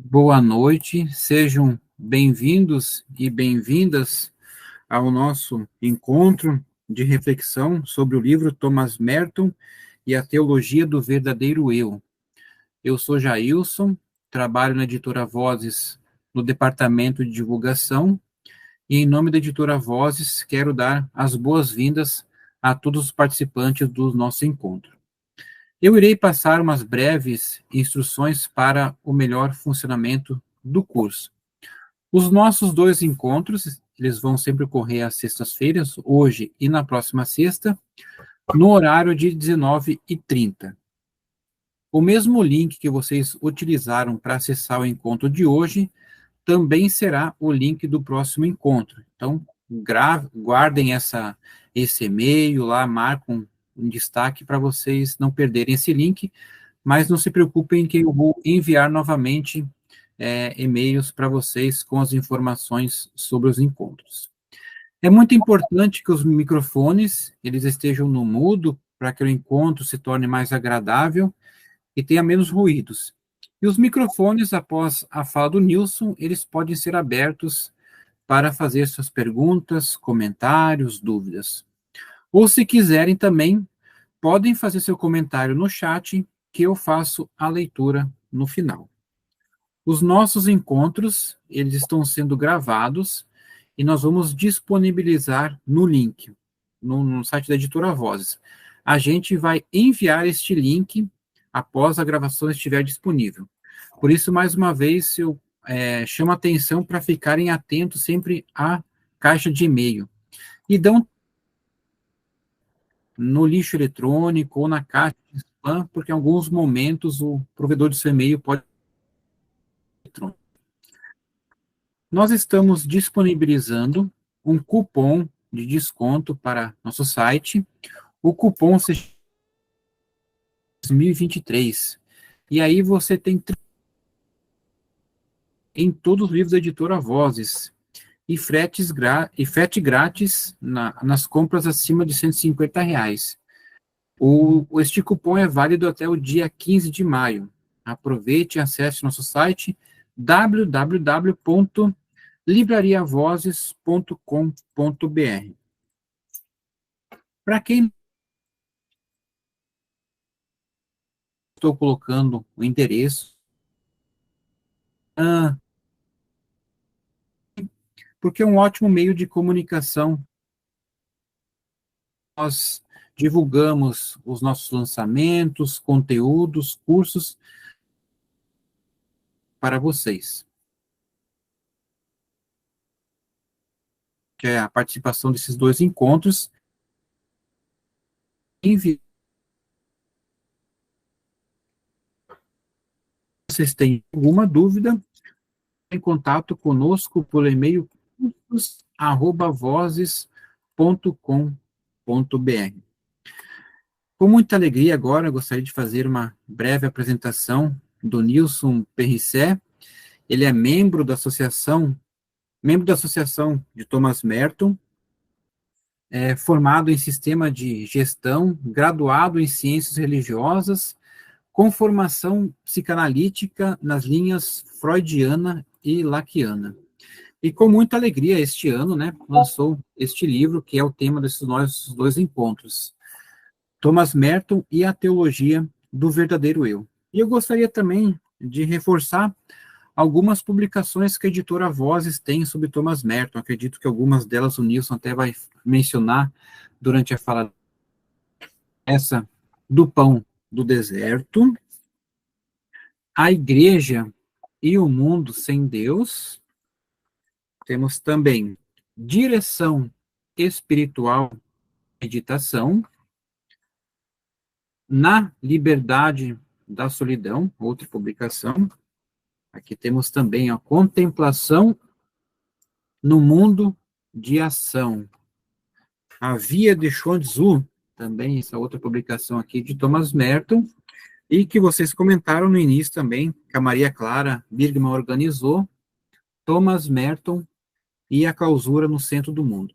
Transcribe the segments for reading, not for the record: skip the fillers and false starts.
Boa noite, sejam bem-vindos e bem-vindas ao nosso encontro de reflexão sobre o livro Thomas Merton e a Teologia do Verdadeiro Eu. Eu sou Jailson, trabalho na editora Vozes no departamento de divulgação e, em nome da editora Vozes, quero dar as boas-vindas a todos os participantes do nosso encontro. Eu irei passar umas breves instruções para o melhor funcionamento do curso. Os nossos dois encontros, eles vão sempre ocorrer às sextas-feiras, hoje e na próxima sexta, no horário de 19h30. O mesmo link que vocês utilizaram para acessar o encontro de hoje, também será o link do próximo encontro. Então, guardem esse e-mail lá, marcam um destaque para vocês não perderem esse link, mas não se preocupem que eu vou enviar novamente e-mails para vocês com as informações sobre os encontros. É muito importante que os microfones eles estejam no mudo para que o encontro se torne mais agradável e tenha menos ruídos. E os microfones, após a fala do Nilson, eles podem ser abertos para fazer suas perguntas, comentários, dúvidas. Ou se quiserem também, podem fazer seu comentário no chat, que eu faço a leitura no final. Os nossos encontros, eles estão sendo gravados e nós vamos disponibilizar no link, no site da Editora Vozes. A gente vai enviar este link após a gravação estiver disponível. Por isso, mais uma vez, eu chamo a atenção para ficarem atentos sempre à caixa de e-mail. E dão no lixo eletrônico ou na caixa de spam, porque em alguns momentos o provedor do seu e-mail pode nós estamos disponibilizando um cupom de desconto para nosso site. O cupom se chama 2023. E aí você tem em todos os livros da editora Vozes e frete grátis nas compras acima de R$ 150. Este cupom é válido até o dia 15 de maio. Aproveite e acesse nosso site www.livrariavozes.com.br. Para quem estou colocando o endereço, porque é um ótimo meio de comunicação. Nós divulgamos os nossos lançamentos, conteúdos, cursos para vocês. Que é a participação desses dois encontros. Se vocês têm alguma dúvida, em contato conosco por e-mail cursos@vozes.com.br. Com muita alegria agora, eu gostaria de fazer uma breve apresentação do Nilson Perricé. Ele é membro da associação de Thomas Merton, formado em sistema de gestão, graduado em ciências religiosas, com formação psicanalítica nas linhas freudiana e laciana. E com muita alegria, este ano, lançou este livro, que é o tema desses nossos dois encontros, Thomas Merton e a Teologia do Verdadeiro Eu. E eu gostaria também de reforçar algumas publicações que a editora Vozes tem sobre Thomas Merton. Acredito que algumas delas o Nilson até vai mencionar durante a fala. Essa do Pão do Deserto, A Igreja e o Mundo Sem Deus. Temos também Direção Espiritual, Meditação, Na Liberdade da Solidão, outra publicação. Aqui temos também a Contemplação no Mundo de Ação, A Via de Chuang-Tzu, também essa outra publicação aqui de Thomas Merton, e que vocês comentaram no início também, que a Maria Clara Birgman organizou, Thomas Merton e a Clausura no Centro do Mundo.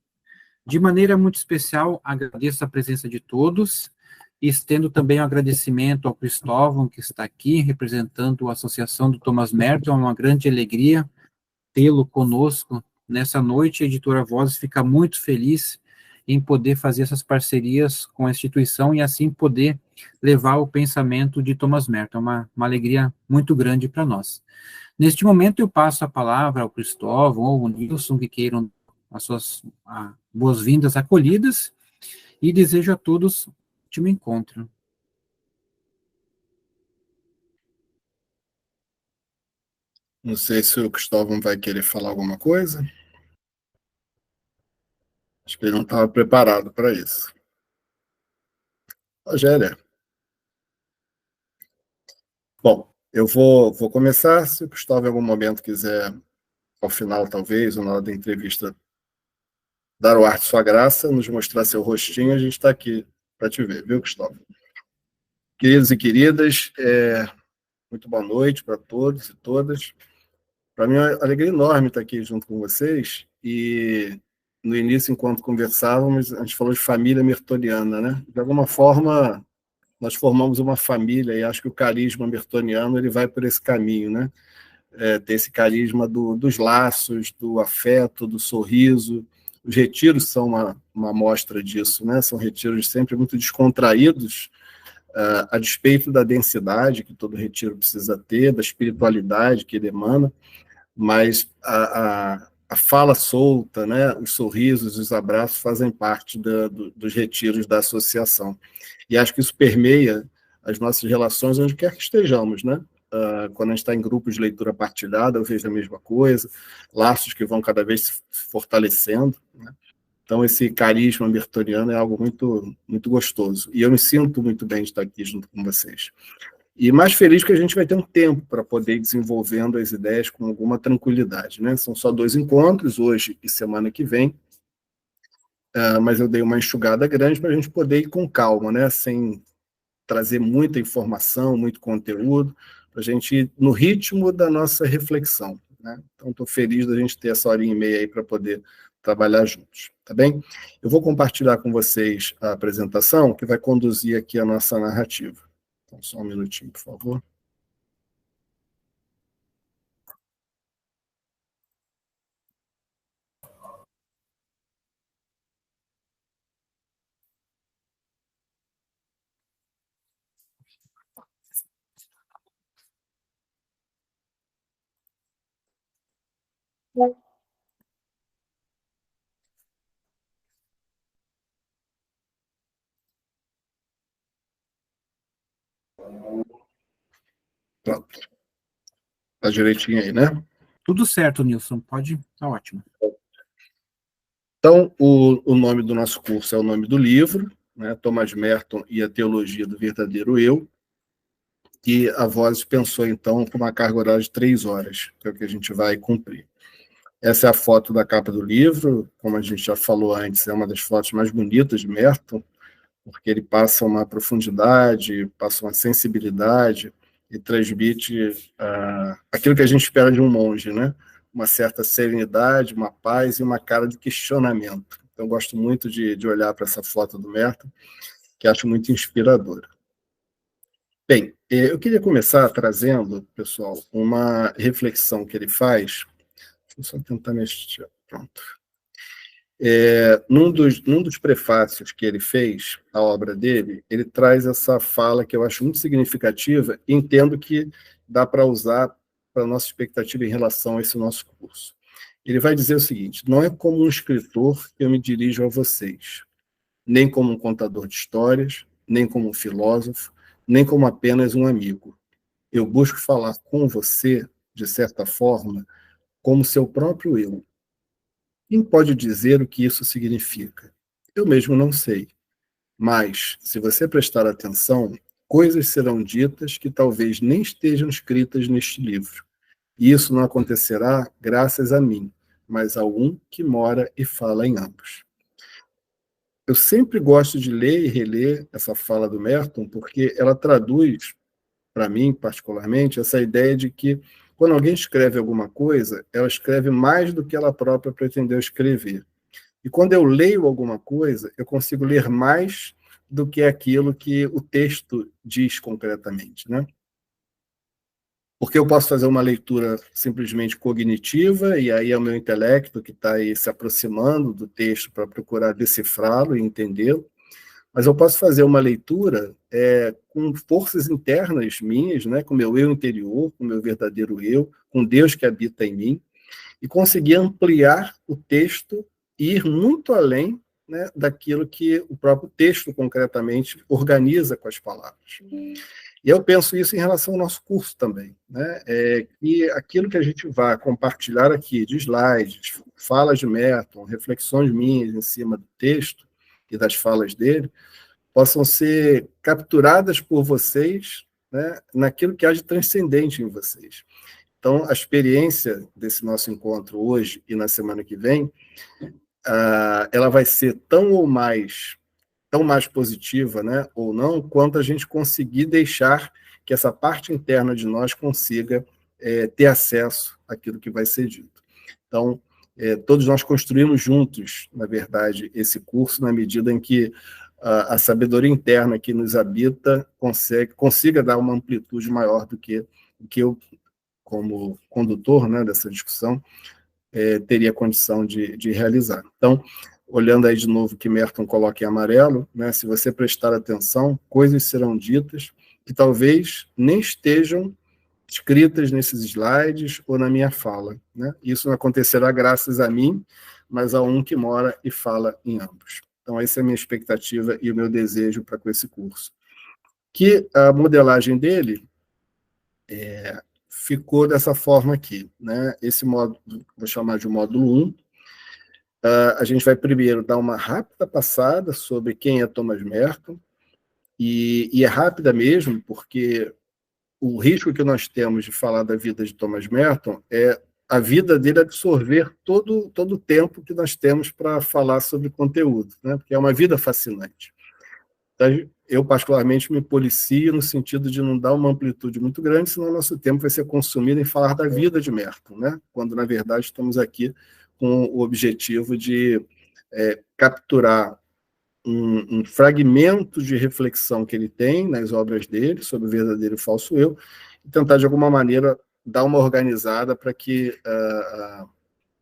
De maneira muito especial, agradeço a presença de todos, E estendo também um agradecimento ao Cristóvão, que está aqui, representando a Associação do Thomas Merton. É uma grande alegria tê-lo conosco nessa noite. A Editora Vozes fica muito feliz em poder fazer essas parcerias com a instituição e assim poder levar o pensamento de Thomas Merton. É uma alegria muito grande para nós. Neste momento, eu passo a palavra ao Cristóvão ou ao Nilson, que queiram as suas boas-vindas acolhidas, e desejo a todos um ótimo encontro. Não sei se o Cristóvão vai querer falar alguma coisa. Acho que ele não estava preparado para isso. Rogério. Bom, eu vou começar. Se o Cristóvão em algum momento quiser, ao final talvez, ou na hora da entrevista, dar o ar de sua graça, nos mostrar seu rostinho, a gente está aqui para te ver, viu, Cristóvão? Queridos e queridas, muito boa noite para todos e todas. Para mim é uma alegria enorme estar aqui junto com vocês. E no início, enquanto conversávamos, a gente falou de família mertoniana, né? De alguma forma, nós formamos uma família e acho que o carisma mertoniano ele vai por esse caminho, né? Ter esse carisma dos laços, do afeto, do sorriso. Os retiros são uma amostra disso, né? São retiros sempre muito descontraídos, a despeito da densidade que todo retiro precisa ter, da espiritualidade que ele emana, mas a fala solta, né, os sorrisos, os abraços fazem parte dos retiros da associação. E acho que isso permeia as nossas relações onde quer que estejamos, né? Quando a gente está em grupos de leitura partilhada, eu vejo a mesma coisa, laços que vão cada vez se fortalecendo, né? Então, esse carisma mertoniano é algo muito, muito gostoso. E eu me sinto muito bem de estar aqui junto com vocês. E mais feliz que a gente vai ter um tempo para poder ir desenvolvendo as ideias com alguma tranquilidade, né? São só 2 encontros, hoje e semana que vem, mas eu dei uma enxugada grande para a gente poder ir com calma, né? Sem trazer muita informação, muito conteúdo, para a gente ir no ritmo da nossa reflexão, né? Então, estou feliz da gente ter essa horinha e meia aí para poder trabalhar juntos, tá bem? Eu vou compartilhar com vocês a apresentação que vai conduzir aqui a nossa narrativa. Então, só um minutinho, por favor. Pronto. Tá direitinho aí, né? Tudo certo, Nilson. Pode, tá ótimo. Então, o nome do nosso curso é o nome do livro, né? Thomas Merton e a Teologia do Verdadeiro Eu, que a Voz pensou, então, com uma carga horária de 3 horas, que é o que a gente vai cumprir. Essa é a foto da capa do livro, como a gente já falou antes, é uma das fotos mais bonitas de Merton, porque ele passa uma profundidade, passa uma sensibilidade e transmite aquilo que a gente espera de um monge, né? Uma certa serenidade, uma paz e uma cara de questionamento. Então, eu gosto muito de olhar para essa foto do Merton, que acho muito inspiradora. Bem, eu queria começar trazendo, pessoal, uma reflexão que ele faz. Deixa eu só tentar mexer. Pronto. Num dos prefácios que ele fez à obra dele, ele traz essa fala que eu acho muito significativa e entendo que dá para usar para a nossa expectativa em relação a esse nosso curso. Ele vai dizer o seguinte: não é como um escritor que eu me dirijo a vocês, nem como um contador de histórias, nem como um filósofo, nem como apenas um amigo. Eu busco falar com você, de certa forma, como seu próprio eu. Quem pode dizer o que isso significa? Eu mesmo não sei. Mas, se você prestar atenção, coisas serão ditas que talvez nem estejam escritas neste livro. E isso não acontecerá graças a mim, mas a um que mora e fala em ambos. Eu sempre gosto de ler e reler essa fala do Merton, porque ela traduz, para mim particularmente, essa ideia de que quando alguém escreve alguma coisa, ela escreve mais do que ela própria pretendeu escrever. E quando eu leio alguma coisa, eu consigo ler mais do que aquilo que o texto diz concretamente, né? Porque eu posso fazer uma leitura simplesmente cognitiva, e aí é o meu intelecto que está aí se aproximando do texto para procurar decifrá-lo e entendê-lo, mas eu posso fazer uma leitura com forças internas minhas, né, com o meu eu interior, com o meu verdadeiro eu, com Deus que habita em mim, e conseguir ampliar o texto e ir muito além, né, daquilo que o próprio texto, concretamente, organiza com as palavras. E eu penso isso em relação ao nosso curso também, né? E aquilo que a gente vai compartilhar aqui de slides, falas de Merton, reflexões minhas em cima do texto e das falas dele, possam ser capturadas por vocês, né, naquilo que há de transcendente em vocês. Então, a experiência desse nosso encontro hoje e na semana que vem, ela vai ser tão mais positiva, né, ou não, quanto a gente conseguir deixar que essa parte interna de nós consiga ter acesso àquilo que vai ser dito. Então, todos nós construímos juntos, na verdade, esse curso, na medida em que a sabedoria interna que nos habita consiga dar uma amplitude maior do que eu, como condutor, né, dessa discussão, teria condição de realizar. Então, olhando aí de novo que Merton coloca em amarelo, né, se você prestar atenção, coisas serão ditas que talvez nem estejam escritas nesses slides ou na minha fala, né? Isso não acontecerá graças a mim, mas a um que mora e fala em ambos. Então, essa é a minha expectativa e o meu desejo para com esse curso. Que a modelagem dele ficou dessa forma aqui, né? Esse módulo, vou chamar de módulo 1, a gente vai primeiro dar uma rápida passada sobre quem é Thomas Merton, e é rápida mesmo, porque o risco que nós temos de falar da vida de Thomas Merton é a vida dele absorver todo o tempo que nós temos para falar sobre conteúdo, né? Porque é uma vida fascinante. Então, eu, particularmente, me policio no sentido de não dar uma amplitude muito grande, senão o nosso tempo vai ser consumido em falar da vida de Merton, né? Quando, na verdade, estamos aqui com o objetivo de capturar um fragmento de reflexão que ele tem nas obras dele sobre o verdadeiro e o falso eu, e tentar, de alguma maneira, dar uma organizada para que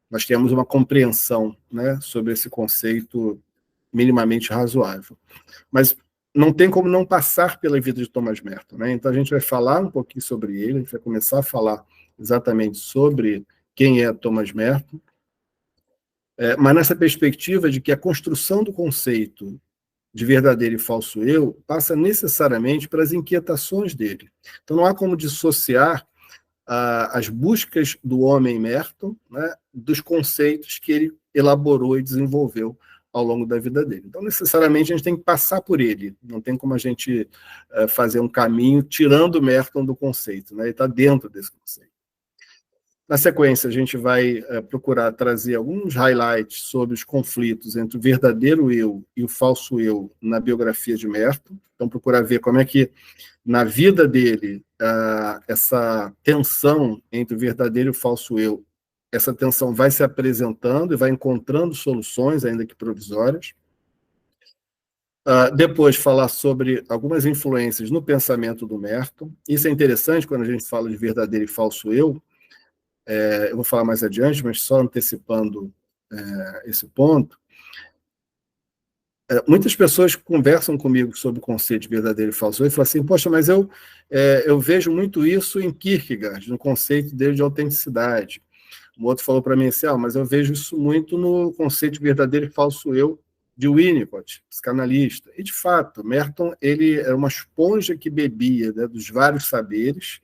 nós tenhamos uma compreensão, né, sobre esse conceito minimamente razoável. Mas não tem como não passar pela vida de Thomas Merton, né? Então a gente vai falar um pouquinho sobre ele, a gente vai começar a falar exatamente sobre quem é Thomas Merton, mas nessa perspectiva de que a construção do conceito de verdadeiro e falso eu passa necessariamente para as inquietações dele. Então não há como dissociar as buscas do homem Merton, né, dos conceitos que ele elaborou e desenvolveu ao longo da vida dele. Então, necessariamente, a gente tem que passar por ele. Não tem como a gente fazer um caminho tirando o Merton do conceito, né? Ele está dentro desse conceito. Na sequência, a gente vai procurar trazer alguns highlights sobre os conflitos entre o verdadeiro eu e o falso eu na biografia de Merton. Então, procurar ver como é que, na vida dele, essa tensão entre o verdadeiro e o falso eu, essa tensão vai se apresentando e vai encontrando soluções, ainda que provisórias. Depois, falar sobre algumas influências no pensamento do Merton. Isso é interessante quando a gente fala de verdadeiro e falso eu. Eu vou falar mais adiante, mas só antecipando esse ponto. Muitas pessoas conversam comigo sobre o conceito de verdadeiro e falso eu e falam assim, poxa, mas eu vejo muito isso em Kierkegaard, no conceito dele de autenticidade. Um outro falou para mim assim, mas eu vejo isso muito no conceito de verdadeiro e falso eu de Winnicott, psicanalista. E, de fato, Merton ele era uma esponja que bebia, né, dos vários saberes,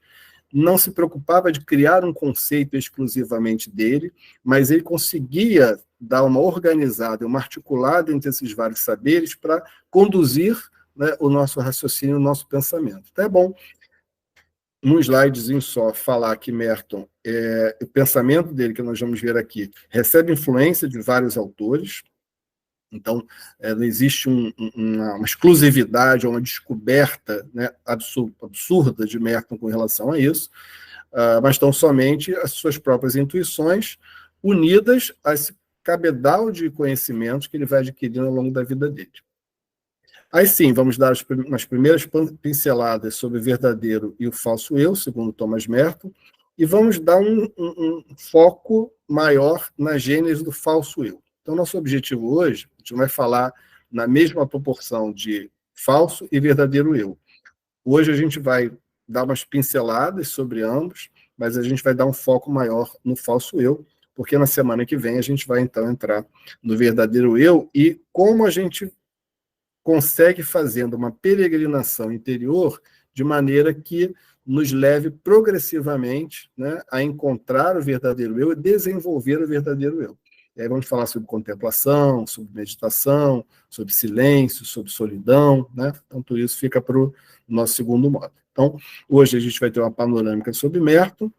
não se preocupava de criar um conceito exclusivamente dele, mas ele conseguia dar uma organizada, uma articulada entre esses vários saberes para conduzir, né, o nosso raciocínio, o nosso pensamento. Então é bom, num slidezinho só, falar que Merton, o pensamento dele, que nós vamos ver aqui, recebe influência de vários autores. Então, não existe uma exclusividade ou uma descoberta, né, absurda de Merton com relação a isso, mas tão somente as suas próprias intuições unidas a esse cabedal de conhecimentos que ele vai adquirindo ao longo da vida dele. Aí sim, vamos dar umas primeiras pinceladas sobre o verdadeiro e o falso eu, segundo Thomas Merton, e vamos dar um foco maior na gênese do falso eu. Então, nosso objetivo hoje, a gente vai falar na mesma proporção de falso e verdadeiro eu. Hoje a gente vai dar umas pinceladas sobre ambos, mas a gente vai dar um foco maior no falso eu, porque na semana que vem a gente vai então entrar no verdadeiro eu e como a gente consegue fazendo uma peregrinação interior de maneira que nos leve progressivamente, né, a encontrar o verdadeiro eu e desenvolver o verdadeiro eu. E aí vamos falar sobre contemplação, sobre meditação, sobre silêncio, sobre solidão, né? Então tudo isso fica para o nosso segundo modo. Então, hoje a gente vai ter uma panorâmica sobre Merton,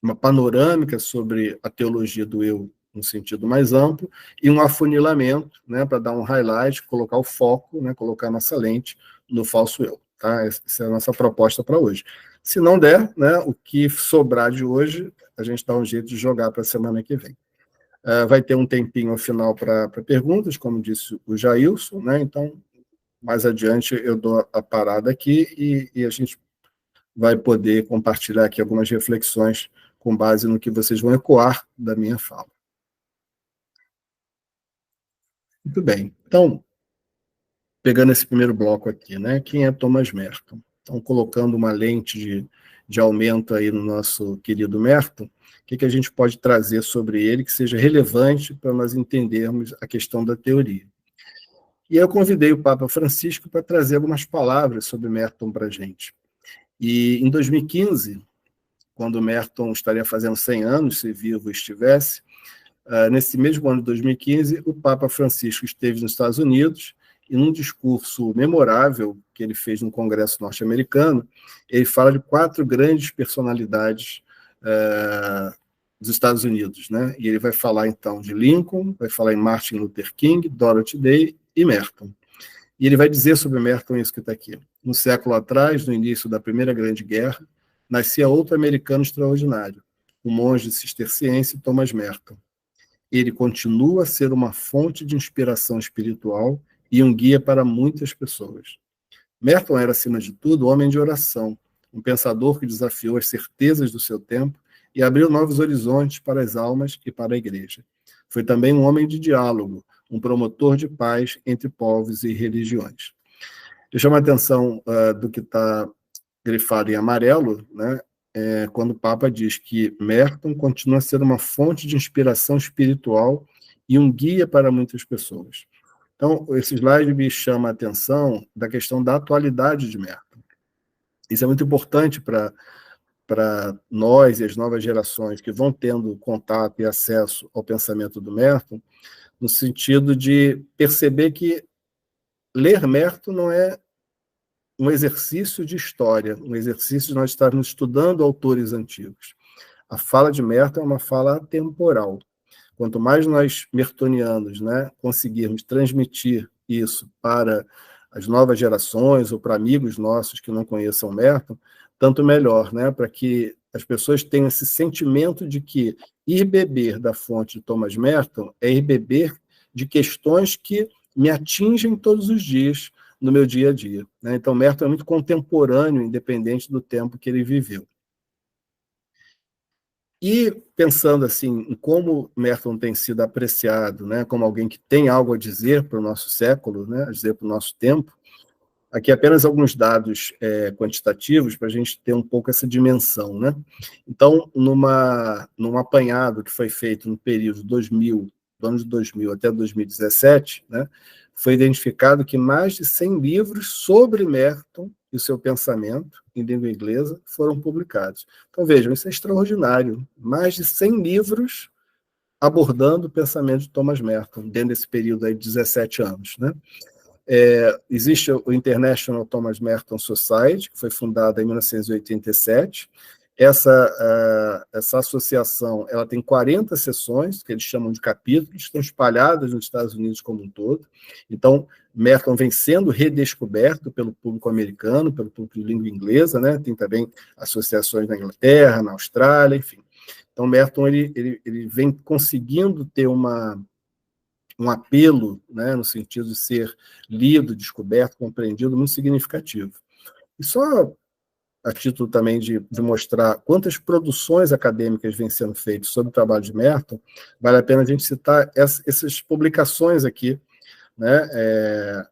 uma panorâmica sobre a teologia do eu no sentido mais amplo, e um afunilamento, né, para dar um highlight, colocar o foco, né, colocar a nossa lente no falso eu. Tá? Essa é a nossa proposta para hoje. Se não der, né, o que sobrar de hoje, a gente dá um jeito de jogar para a semana que vem. Vai ter um tempinho ao final para perguntas, como disse o Jailson, né, então, mais adiante eu dou a parada aqui e a gente vai poder compartilhar aqui algumas reflexões com base no que vocês vão ecoar da minha fala. Muito bem. Então, pegando esse primeiro bloco aqui, né? Quem é Thomas Merton? Então, colocando uma lente de aumento aí no nosso querido Merton, o que a gente pode trazer sobre ele que seja relevante para nós entendermos a questão da teoria? E aí eu convidei o Papa Francisco para trazer algumas palavras sobre Merton para a gente. E em 2015, quando Merton estaria fazendo 100 anos, se vivo estivesse, nesse mesmo ano de 2015, o Papa Francisco esteve nos Estados Unidos e num discurso memorável que ele fez no Congresso norte-americano, ele fala de 4 grandes personalidades dos Estados Unidos, né? E ele vai falar, então, de Lincoln, vai falar em Martin Luther King, Dorothy Day e Merton. E ele vai dizer sobre Merton isso que está aqui. Um século atrás, no início da Primeira Grande Guerra, nascia outro americano extraordinário, o monge cisterciense Thomas Merton. Ele continua a ser uma fonte de inspiração espiritual e um guia para muitas pessoas. Merton era, acima de tudo, homem de oração, um pensador que desafiou as certezas do seu tempo e abriu novos horizontes para as almas e para a igreja. Foi também um homem de diálogo, um promotor de paz entre povos e religiões. Eu chamo a atenção do que está grifado em amarelo, né, quando o Papa diz que Merton continua a ser uma fonte de inspiração espiritual e um guia para muitas pessoas. Então, esse slide me chama a atenção da questão da atualidade de Merton. Isso é muito importante para nós e as novas gerações que vão tendo contato e acesso ao pensamento do Merton, no sentido de perceber que ler Merton não é um exercício de história, um exercício de nós estarmos estudando autores antigos. A fala de Merton é uma fala atemporal. Quanto mais nós, mertonianos, né, conseguirmos transmitir isso para as novas gerações ou para amigos nossos que não conheçam Merton, tanto melhor, né, para que as pessoas tenham esse sentimento de que ir beber da fonte de Thomas Merton é ir beber de questões que me atingem todos os dias, no meu dia a dia. Né? Então, Merton é muito contemporâneo, independente do tempo que ele viveu. E pensando assim em como Merton tem sido apreciado, né, como alguém que tem algo a dizer para o nosso século, né, a dizer para o nosso tempo, aqui apenas alguns dados quantitativos para a gente ter um pouco essa dimensão. Né? Então, num apanhado que foi feito no período 2000, do ano de 2000 até 2017, né, foi identificado que mais de 100 livros sobre Merton e o seu pensamento, em língua inglesa, foram publicados. Então, vejam, isso é extraordinário. Mais de 100 livros abordando o pensamento de Thomas Merton, dentro desse período aí de 17 anos. Né? Existe o International Thomas Merton Society, que foi fundada em 1987. Essa associação ela tem 40 sessões, que eles chamam de capítulos, estão espalhadas nos Estados Unidos como um todo. Então, Merton vem sendo redescoberto pelo público americano, pelo público de língua inglesa, né? Tem também associações na Inglaterra, na Austrália, enfim. Então, Merton ele vem conseguindo ter uma um apelo, né, no sentido de ser lido, descoberto, compreendido, muito significativo. E só a título também de mostrar quantas produções acadêmicas vêm sendo feitas sobre o trabalho de Merton, vale a pena a gente citar essas publicações aqui, né,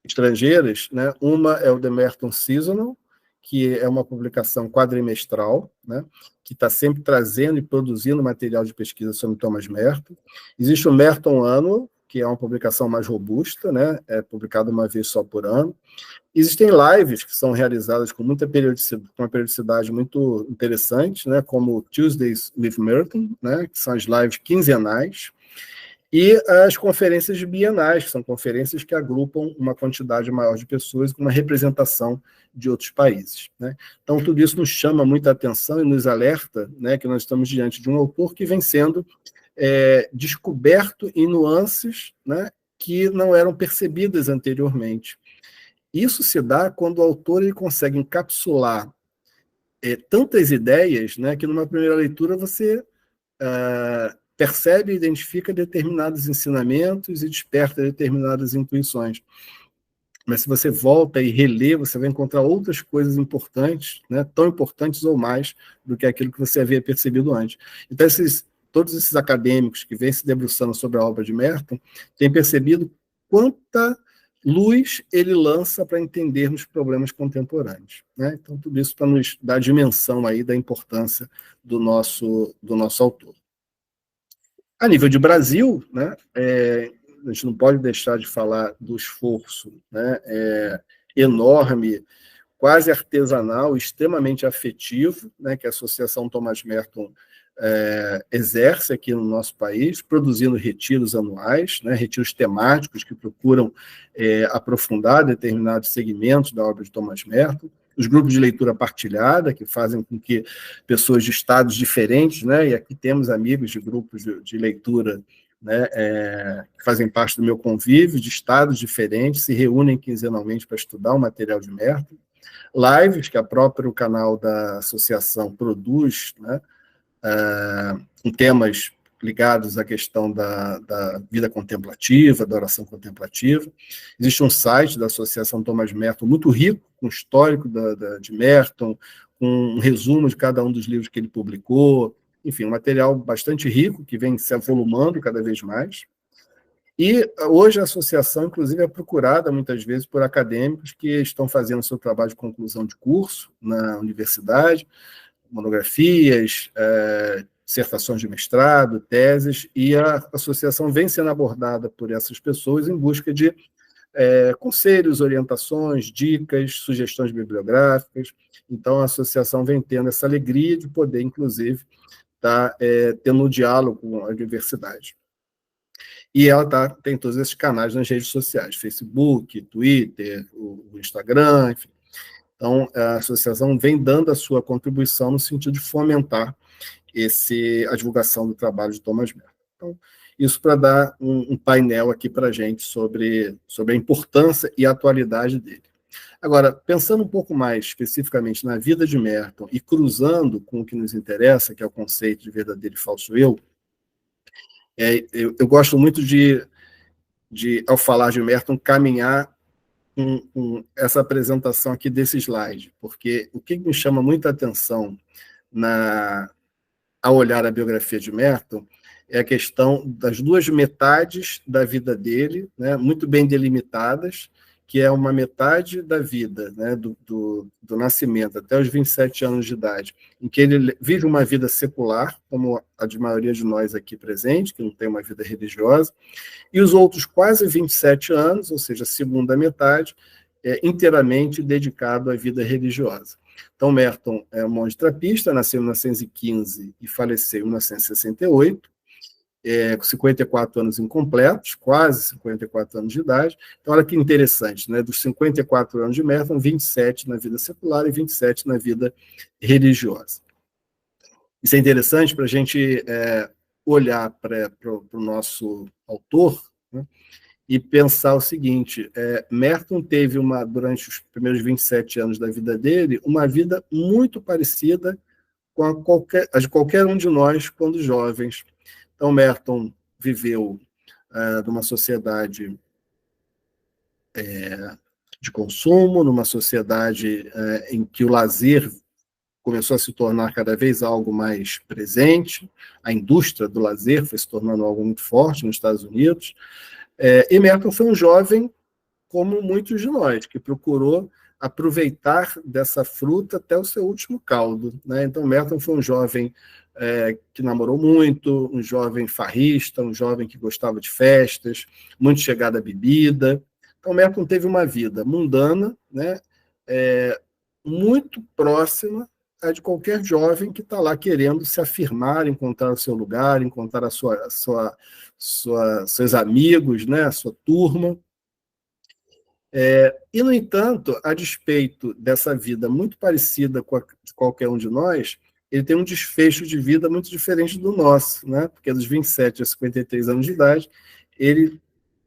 estrangeiras, né? Uma é o The Merton Seasonal, que é uma publicação quadrimestral, né, que está sempre trazendo e produzindo material de pesquisa sobre Thomas Merton. Existe o Merton Annual, que é uma publicação mais robusta, né, é publicada uma vez só por ano. Existem lives que são realizadas com com uma periodicidade muito interessante, né, como Tuesdays with Merton, né, que são as lives quinzenais, e as conferências bienais, que são conferências que agrupam uma quantidade maior de pessoas com uma representação de outros países, né? Então, tudo isso nos chama muita atenção e nos alerta, né, que nós estamos diante de um autor que vem sendo descoberto em nuances, né, que não eram percebidas anteriormente. Isso se dá quando o autor ele consegue encapsular tantas ideias, né, que numa primeira leitura você percebe e identifica determinados ensinamentos e desperta determinadas intuições. Mas se você volta e relê, você vai encontrar outras coisas importantes, né, tão importantes ou mais do que aquilo que você havia percebido antes. Então, todos esses acadêmicos que vêm se debruçando sobre a obra de Merton têm percebido quanta luz ele lança para entendermos problemas contemporâneos, né? Então, tudo isso para nos dar a dimensão aí da importância do nosso autor. A nível de Brasil, né, a gente não pode deixar de falar do esforço, né, enorme, quase artesanal, extremamente afetivo, né, que a Associação Thomas Merton exerce aqui no nosso país, produzindo retiros anuais, né, retiros temáticos que procuram aprofundar determinados segmentos da obra de Thomas Merton, os grupos de leitura partilhada, que fazem com que pessoas de estados diferentes, né, e aqui temos amigos de grupos de leitura, né, que fazem parte do meu convívio, de estados diferentes, se reúnem quinzenalmente para estudar o material de Merton, lives que o próprio canal da associação produz, né, com temas ligados à questão da vida contemplativa, da oração contemplativa. Existe um site da Associação Thomas Merton muito rico, com histórico de Merton, com um resumo de cada um dos livros que ele publicou, enfim, um material bastante rico, que vem se avolumando cada vez mais. E hoje a associação, inclusive, é procurada muitas vezes por acadêmicos que estão fazendo seu trabalho de conclusão de curso na universidade, monografias, dissertações de mestrado, teses, e a associação vem sendo abordada por essas pessoas em busca de conselhos, orientações, dicas, sugestões bibliográficas. Então, a associação vem tendo essa alegria de poder, inclusive, estar tendo um diálogo com a universidade. E ela tem todos esses canais nas redes sociais, Facebook, Twitter, o Instagram, enfim. Então, a associação vem dando a sua contribuição no sentido de fomentar a divulgação do trabalho de Thomas Merton. Então, isso para dar um painel aqui para a gente sobre a importância e a atualidade dele. Agora, pensando um pouco mais especificamente na vida de Merton e cruzando com o que nos interessa, que é o conceito de verdadeiro e falso eu, eu gosto muito de, ao falar de Merton, caminhar com essa apresentação aqui desse slide, porque o que me chama muita atenção ao olhar a biografia de Merton é a questão das duas metades da vida dele, né, muito bem delimitadas, que é uma metade da vida, né, do nascimento até os 27 anos de idade, em que ele vive uma vida secular, como a de maioria de nós aqui presente, que não tem uma vida religiosa, e os outros quase 27 anos, ou seja, a segunda metade, inteiramente dedicado à vida religiosa. Então, Merton é um monge trapista, nasceu em 1915 e faleceu em 1968, com 54 anos incompletos, quase 54 anos de idade. Então, olha que interessante, né? Dos 54 anos de Merton, 27 na vida secular e 27 na vida religiosa. Isso é interessante para a gente olhar para o nosso autor, né, e pensar o seguinte: Merton teve, durante os primeiros 27 anos da vida dele, uma vida muito parecida com a de qualquer um de nós quando jovens. Então, Merton viveu numa sociedade de consumo, numa sociedade em que o lazer começou a se tornar cada vez algo mais presente, a indústria do lazer foi se tornando algo muito forte nos Estados Unidos, e Merton foi um jovem, como muitos de nós, que procurou aproveitar dessa fruta até o seu último caldo, né? Então, Merton foi um jovem que namorou muito, um jovem farrista, um jovem que gostava de festas, muito chegado à bebida. Então, Merton teve uma vida mundana, né? Muito próxima a de qualquer jovem que está lá querendo se afirmar, encontrar o seu lugar, encontrar seus amigos, né? A sua turma. E, no entanto, a despeito dessa vida muito parecida com a de qualquer um de nós, ele tem um desfecho de vida muito diferente do nosso, né? Porque dos 27 a 53 anos de idade, ele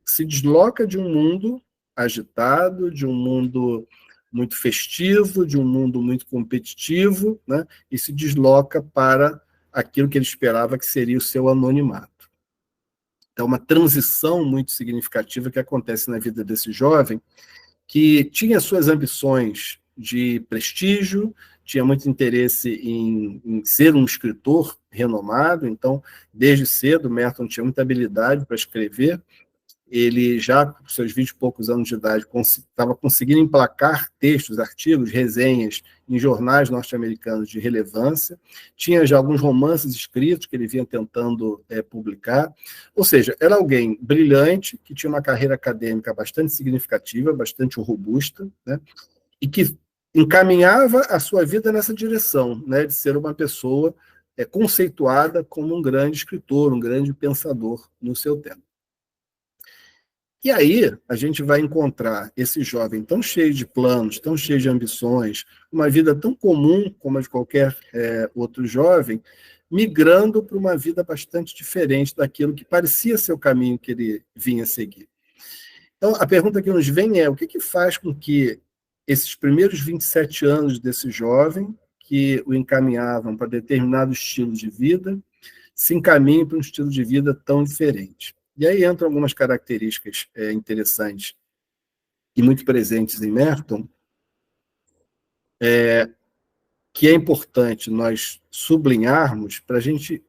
se desloca de um mundo agitado, de um mundo muito festivo, de um mundo muito competitivo, né? E se desloca para aquilo que ele esperava que seria o seu anonimato. Então, uma transição muito significativa que acontece na vida desse jovem, que tinha suas ambições de prestígio, tinha muito interesse em ser um escritor renomado, então, desde cedo, Merton tinha muita habilidade para escrever. Ele já, com seus 20 e poucos anos de idade, estava conseguindo emplacar textos, artigos, resenhas em jornais norte-americanos de relevância, tinha já alguns romances escritos que ele vinha tentando publicar, ou seja, era alguém brilhante, que tinha uma carreira acadêmica bastante significativa, bastante robusta, né, e que encaminhava a sua vida nessa direção, né, de ser uma pessoa conceituada como um grande escritor, um grande pensador no seu tempo. E aí a gente vai encontrar esse jovem tão cheio de planos, tão cheio de ambições, uma vida tão comum como a de qualquer outro jovem, migrando para uma vida bastante diferente daquilo que parecia ser o caminho que ele vinha seguir. Então, a pergunta que nos vem é: o que faz com que esses primeiros 27 anos desse jovem, que o encaminhavam para determinado estilo de vida, se encaminhem para um estilo de vida tão diferente? E aí entram algumas características interessantes e muito presentes em Merton, que é importante nós sublinharmos para a gente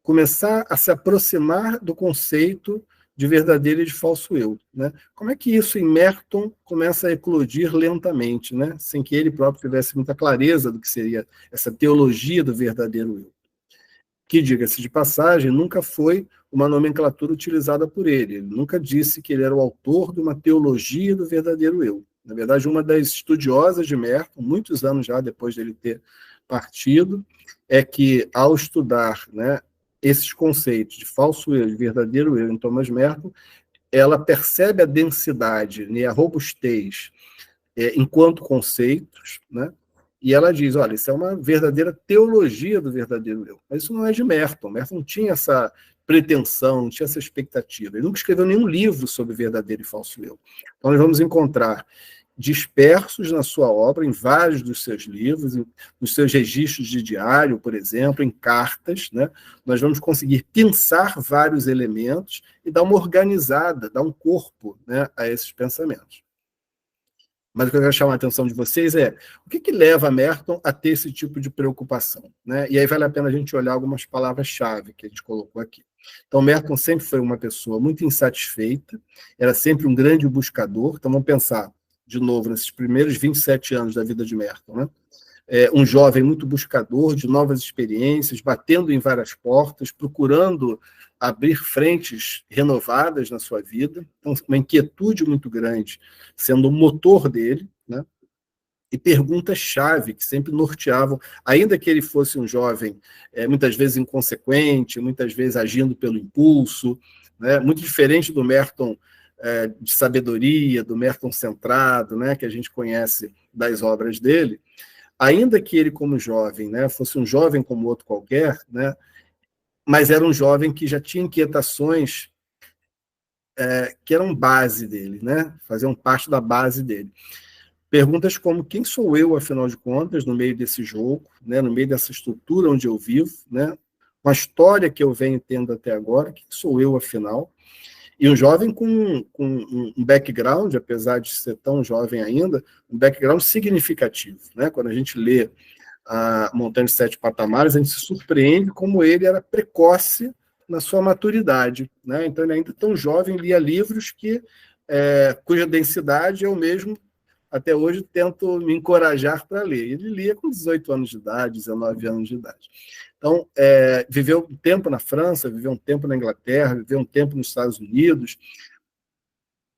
começar a se aproximar do conceito de verdadeiro e de falso eu, né? Como é que isso em Merton começa a eclodir lentamente, né? Sem que ele próprio tivesse muita clareza do que seria essa teologia do verdadeiro eu, que, diga-se de passagem, nunca foi uma nomenclatura utilizada por ele. Ele nunca disse que ele era o autor de uma teologia do verdadeiro eu. Na verdade, uma das estudiosas de Merton, muitos anos já depois dele ter partido, é que, ao estudar, né, esses conceitos de falso eu e de verdadeiro eu em Thomas Merton, ela percebe a densidade, né, a robustez enquanto conceitos, né? E ela diz: olha, isso é uma verdadeira teologia do verdadeiro eu. Mas isso não é de Merton. Merton não tinha essa pretensão, não tinha essa expectativa. Ele nunca escreveu nenhum livro sobre verdadeiro e falso eu. Então, nós vamos encontrar dispersos na sua obra, em vários dos seus livros, nos seus registros de diário, por exemplo, em cartas, né? Nós vamos conseguir pensar vários elementos e dar uma organizada, dar um corpo, né, a esses pensamentos. Mas o que eu quero chamar a atenção de vocês é o que leva Merton a ter esse tipo de preocupação, né? E aí vale a pena a gente olhar algumas palavras-chave que a gente colocou aqui. Então, Merton sempre foi uma pessoa muito insatisfeita, era sempre um grande buscador. Então, vamos pensar, de novo, nesses primeiros 27 anos da vida de Merton, né? Um jovem muito buscador de novas experiências, batendo em várias portas, procurando abrir frentes renovadas na sua vida, então, uma inquietude muito grande sendo o motor dele, né? E perguntas-chave que sempre norteavam, ainda que ele fosse um jovem muitas vezes inconsequente, muitas vezes agindo pelo impulso, né? Muito diferente do Merton de sabedoria, do Merton centrado, né? Que a gente conhece das obras dele. Ainda que ele, como jovem, né, fosse um jovem como outro qualquer, né, mas era um jovem que já tinha inquietações que eram base dele, né, faziam parte da base dele. Perguntas como: quem sou eu, afinal de contas, no meio desse jogo, né, no meio dessa estrutura onde eu vivo, né, com a história que eu venho tendo até agora, quem sou eu, afinal? E um jovem com um background, apesar de ser tão jovem ainda, um background significativo, né? Quando a gente lê a Montanha de Sete Patamares, a gente se surpreende como ele era precoce na sua maturidade, né? Então, ele ainda tão jovem, lia livros cuja densidade eu mesmo, até hoje, tento me encorajar para ler. Ele lia com 18 anos de idade, 19 anos de idade. Então, viveu um tempo na França, viveu um tempo na Inglaterra, viveu um tempo nos Estados Unidos.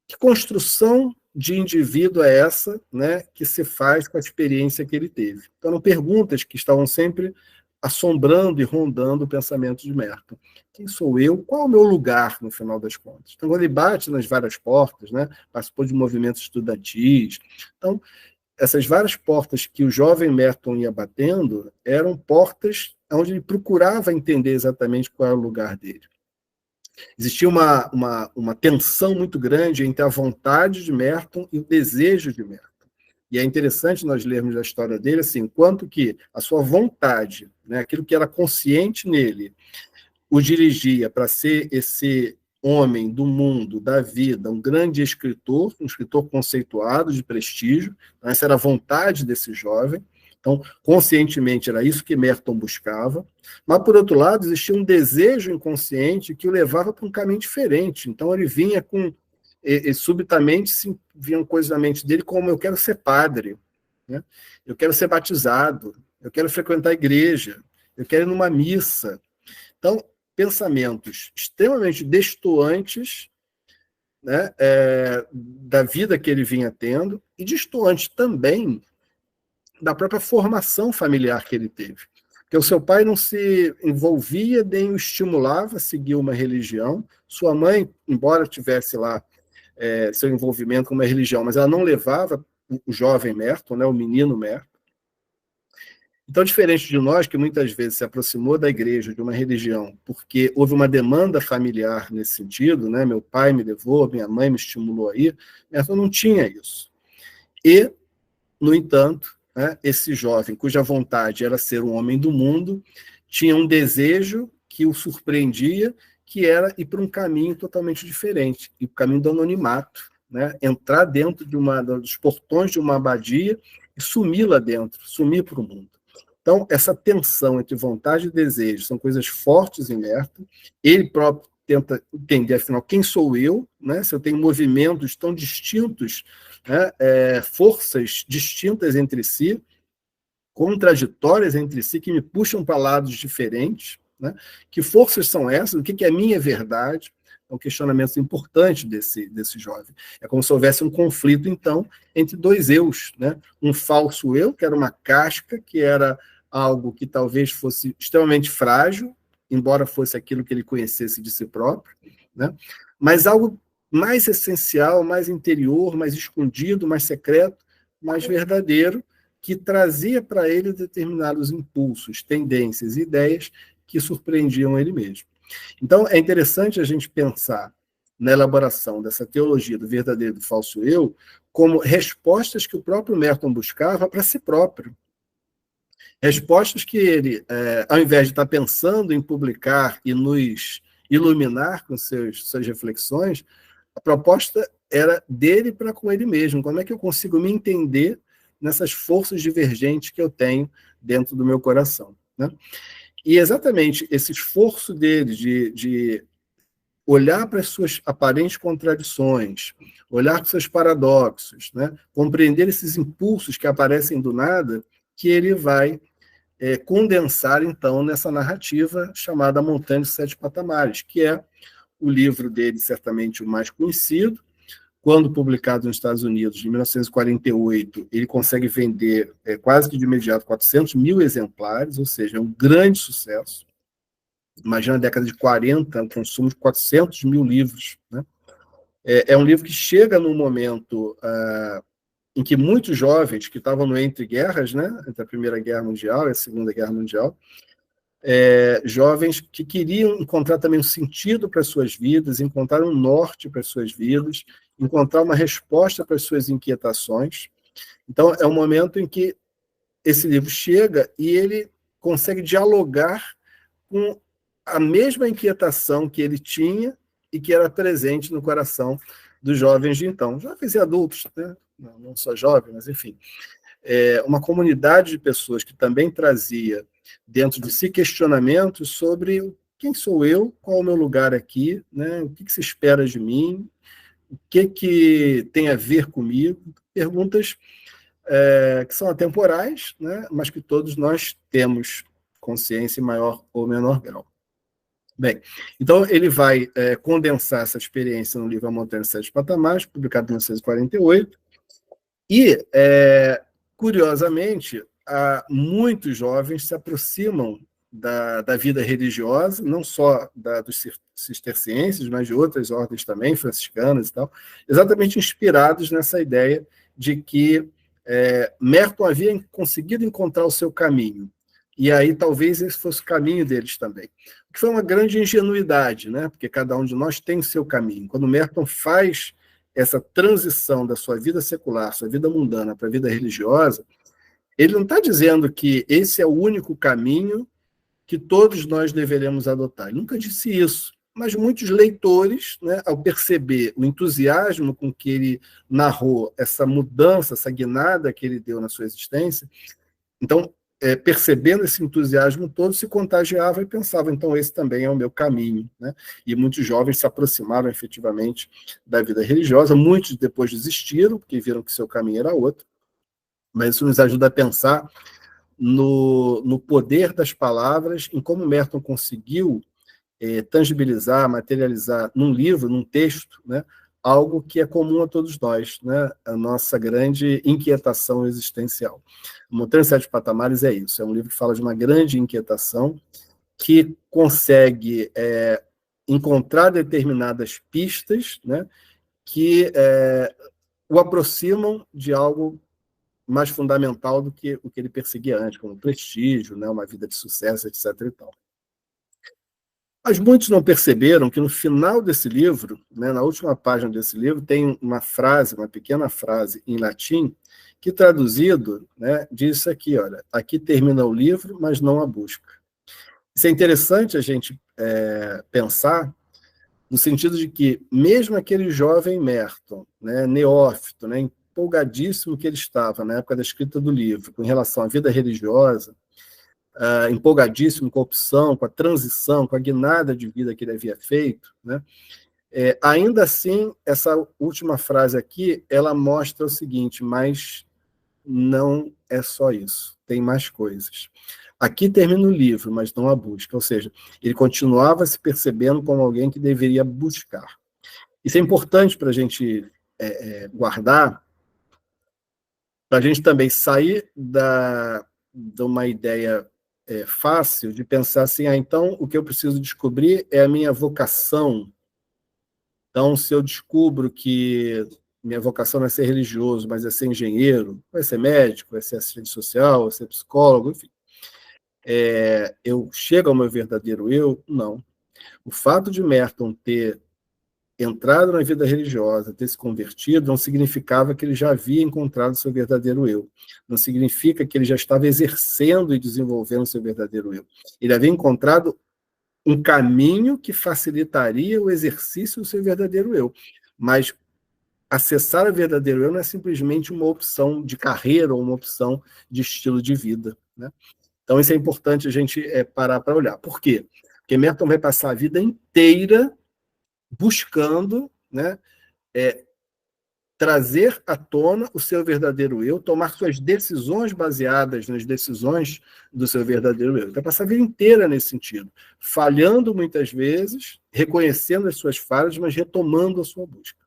Que construção de indivíduo é essa, né, que se faz com a experiência que ele teve? Então, eram perguntas que estavam sempre assombrando e rondando o pensamento de Merton. Quem sou eu? Qual é o meu lugar, no final das contas? Então, quando ele bate nas várias portas, né, participou de movimentos estudantis. Então, essas várias portas que o jovem Merton ia batendo eram portas onde ele procurava entender exatamente qual era o lugar dele. Existia uma tensão muito grande entre a vontade de Merton e o desejo de Merton. E é interessante nós lermos a história dele assim, quanto que a sua vontade, né, aquilo que era consciente nele, o dirigia para ser esse homem do mundo, da vida, um grande escritor, um escritor conceituado, de prestígio. Então, essa era a vontade desse jovem. Então, conscientemente, era isso que Merton buscava. Mas, por outro lado, existia um desejo inconsciente que o levava para um caminho diferente. Então, ele vinha com... E subitamente, vinham coisas na mente dele como: eu quero ser padre, né? Eu quero ser batizado, eu quero frequentar a igreja, eu quero ir numa missa. Então, pensamentos extremamente destoantes, né, da vida que ele vinha tendo, e destoantes também da própria formação familiar que ele teve. Porque o seu pai não se envolvia nem o estimulava a seguir uma religião. Sua mãe, embora tivesse lá seu envolvimento com uma religião, mas ela não levava o jovem Merton, né, o menino Merton. Então, diferente de nós, que muitas vezes se aproximou da igreja, de uma religião, porque houve uma demanda familiar nesse sentido, né? Meu pai me levou, minha mãe me estimulou a ir, Merton não tinha isso. E, no entanto, né, esse jovem, cuja vontade era ser um homem do mundo, tinha um desejo que o surpreendia, que era ir para um caminho totalmente diferente, ir para o caminho do anonimato, né? Entrar dentro dos portões de uma abadia e sumir lá dentro, sumir para o mundo. Então, essa tensão entre vontade e desejo são coisas fortes em Merton. Ele próprio tenta entender, afinal, quem sou eu, né? Se eu tenho movimentos tão distintos, né? Forças distintas entre si, contraditórias entre si, que me puxam para lados diferentes, né? Que forças são essas? O que é minha verdade? É um questionamento importante desse jovem. É como se houvesse um conflito, então, entre dois eus, né? Um falso eu, que era uma casca, que era algo que talvez fosse extremamente frágil, embora fosse aquilo que ele conhecesse de si próprio, né? Mas algo mais essencial, mais interior, mais escondido, mais secreto, mais verdadeiro, que trazia para ele determinados impulsos, tendências, ideias que surpreendiam ele mesmo. Então, é interessante a gente pensar na elaboração dessa teologia do verdadeiro e do falso eu como respostas que o próprio Merton buscava para si próprio. Respostas que ele, ao invés de estar pensando em publicar e nos iluminar com suas reflexões, a proposta era dele para com ele mesmo. Como é que eu consigo me entender nessas forças divergentes que eu tenho dentro do meu coração, né? E exatamente esse esforço dele de olhar para as suas aparentes contradições, olhar para os seus paradoxos, né? Compreender esses impulsos que aparecem do nada, que ele vai condensar, então, nessa narrativa chamada Montanha de Sete Patamares, que é o livro dele, certamente o mais conhecido. Quando publicado nos Estados Unidos, em 1948, ele consegue vender quase que de imediato 400 mil exemplares, ou seja, é um grande sucesso. Imagina a década de 40, o consumo de 400 mil livros, né? É um livro que chega num momento em que muitos jovens que estavam no entre guerras, né, entre a Primeira Guerra Mundial e a Segunda Guerra Mundial, jovens que queriam encontrar também um sentido para as suas vidas, encontrar um norte para as suas vidas, encontrar uma resposta para as suas inquietações. Então, é um momento em que esse livro chega e ele consegue dialogar com a mesma inquietação que ele tinha e que era presente no coração dos jovens de então, jovens e adultos, né? Não só jovens, mas enfim. Uma comunidade de pessoas que também trazia dentro de si questionamentos sobre quem sou eu, qual é o meu lugar aqui, né? O que se espera de mim, o que tem a ver comigo, perguntas que são atemporais, né? Mas que todos nós temos consciência em maior ou menor grau. Bem, então ele vai condensar essa experiência no livro A Montanha de Sete Patamares, publicado em 1948, e, curiosamente, muitos jovens se aproximam da vida religiosa, não só dos cistercienses, mas de outras ordens também, franciscanas e tal, exatamente inspirados nessa ideia de que Merton havia conseguido encontrar o seu caminho, e aí talvez esse fosse o caminho deles também. O que foi uma grande ingenuidade, né? Porque cada um de nós tem o seu caminho. Quando Merton faz essa transição da sua vida secular, sua vida mundana para a vida religiosa, ele não está dizendo que esse é o único caminho que todos nós deveremos adotar. Ele nunca disse isso, mas muitos leitores, né, ao perceber o entusiasmo com que ele narrou essa mudança, essa guinada que ele deu na sua existência, então, percebendo esse entusiasmo todo, se contagiava e pensava, então esse também é o meu caminho, né? E muitos jovens se aproximaram efetivamente da vida religiosa, muitos depois desistiram, porque viram que seu caminho era outro, mas isso nos ajuda a pensar no poder das palavras, em como Merton conseguiu tangibilizar, materializar num livro, num texto, né, algo que é comum a todos nós, né, a nossa grande inquietação existencial. A Montanha de Sete Patamares é isso, é um livro que fala de uma grande inquietação, que consegue encontrar determinadas pistas, né, que o aproximam de algo mais fundamental do que o que ele perseguia antes, como prestígio, né, uma vida de sucesso, etc. e tal. Mas muitos não perceberam que no final desse livro, né, na última página desse livro, tem uma frase, uma pequena frase em latim, que traduzido, né, diz isso aqui, olha, aqui termina o livro, mas não a busca. Isso é interessante a gente pensar no sentido de que mesmo aquele jovem Merton, né, neófito, né, empolgadíssimo que ele estava na época da escrita do livro, com relação à vida religiosa, empolgadíssimo com a opção, com a transição, com a guinada de vida que ele havia feito, né? Ainda assim, essa última frase aqui, ela mostra o seguinte, mas não é só isso, tem mais coisas. Aqui termina o livro, mas não a busca, ou seja, ele continuava se percebendo como alguém que deveria buscar. Isso é importante para a gente guardar, para a gente também sair de uma ideia fácil de pensar assim, então o que eu preciso descobrir é a minha vocação. Então, se eu descubro que minha vocação não é ser religioso, mas é ser engenheiro, vai ser médico, vai ser assistente social, vai ser psicólogo, enfim. Eu chego ao meu verdadeiro eu? Não. O fato de Merton ter entrado na vida religiosa, ter se convertido, não significava que ele já havia encontrado seu verdadeiro eu. Não significa que ele já estava exercendo e desenvolvendo seu verdadeiro eu. Ele havia encontrado um caminho que facilitaria o exercício do seu verdadeiro eu. Mas acessar o verdadeiro eu não é simplesmente uma opção de carreira ou uma opção de estilo de vida, né? Então, isso é importante a gente parar para olhar. Por quê? Porque Merton vai passar a vida inteira buscando, né, trazer à tona o seu verdadeiro eu, tomar suas decisões baseadas nas decisões do seu verdadeiro eu. Vai passar a vida inteira nesse sentido, falhando muitas vezes, reconhecendo as suas falhas, mas retomando a sua busca.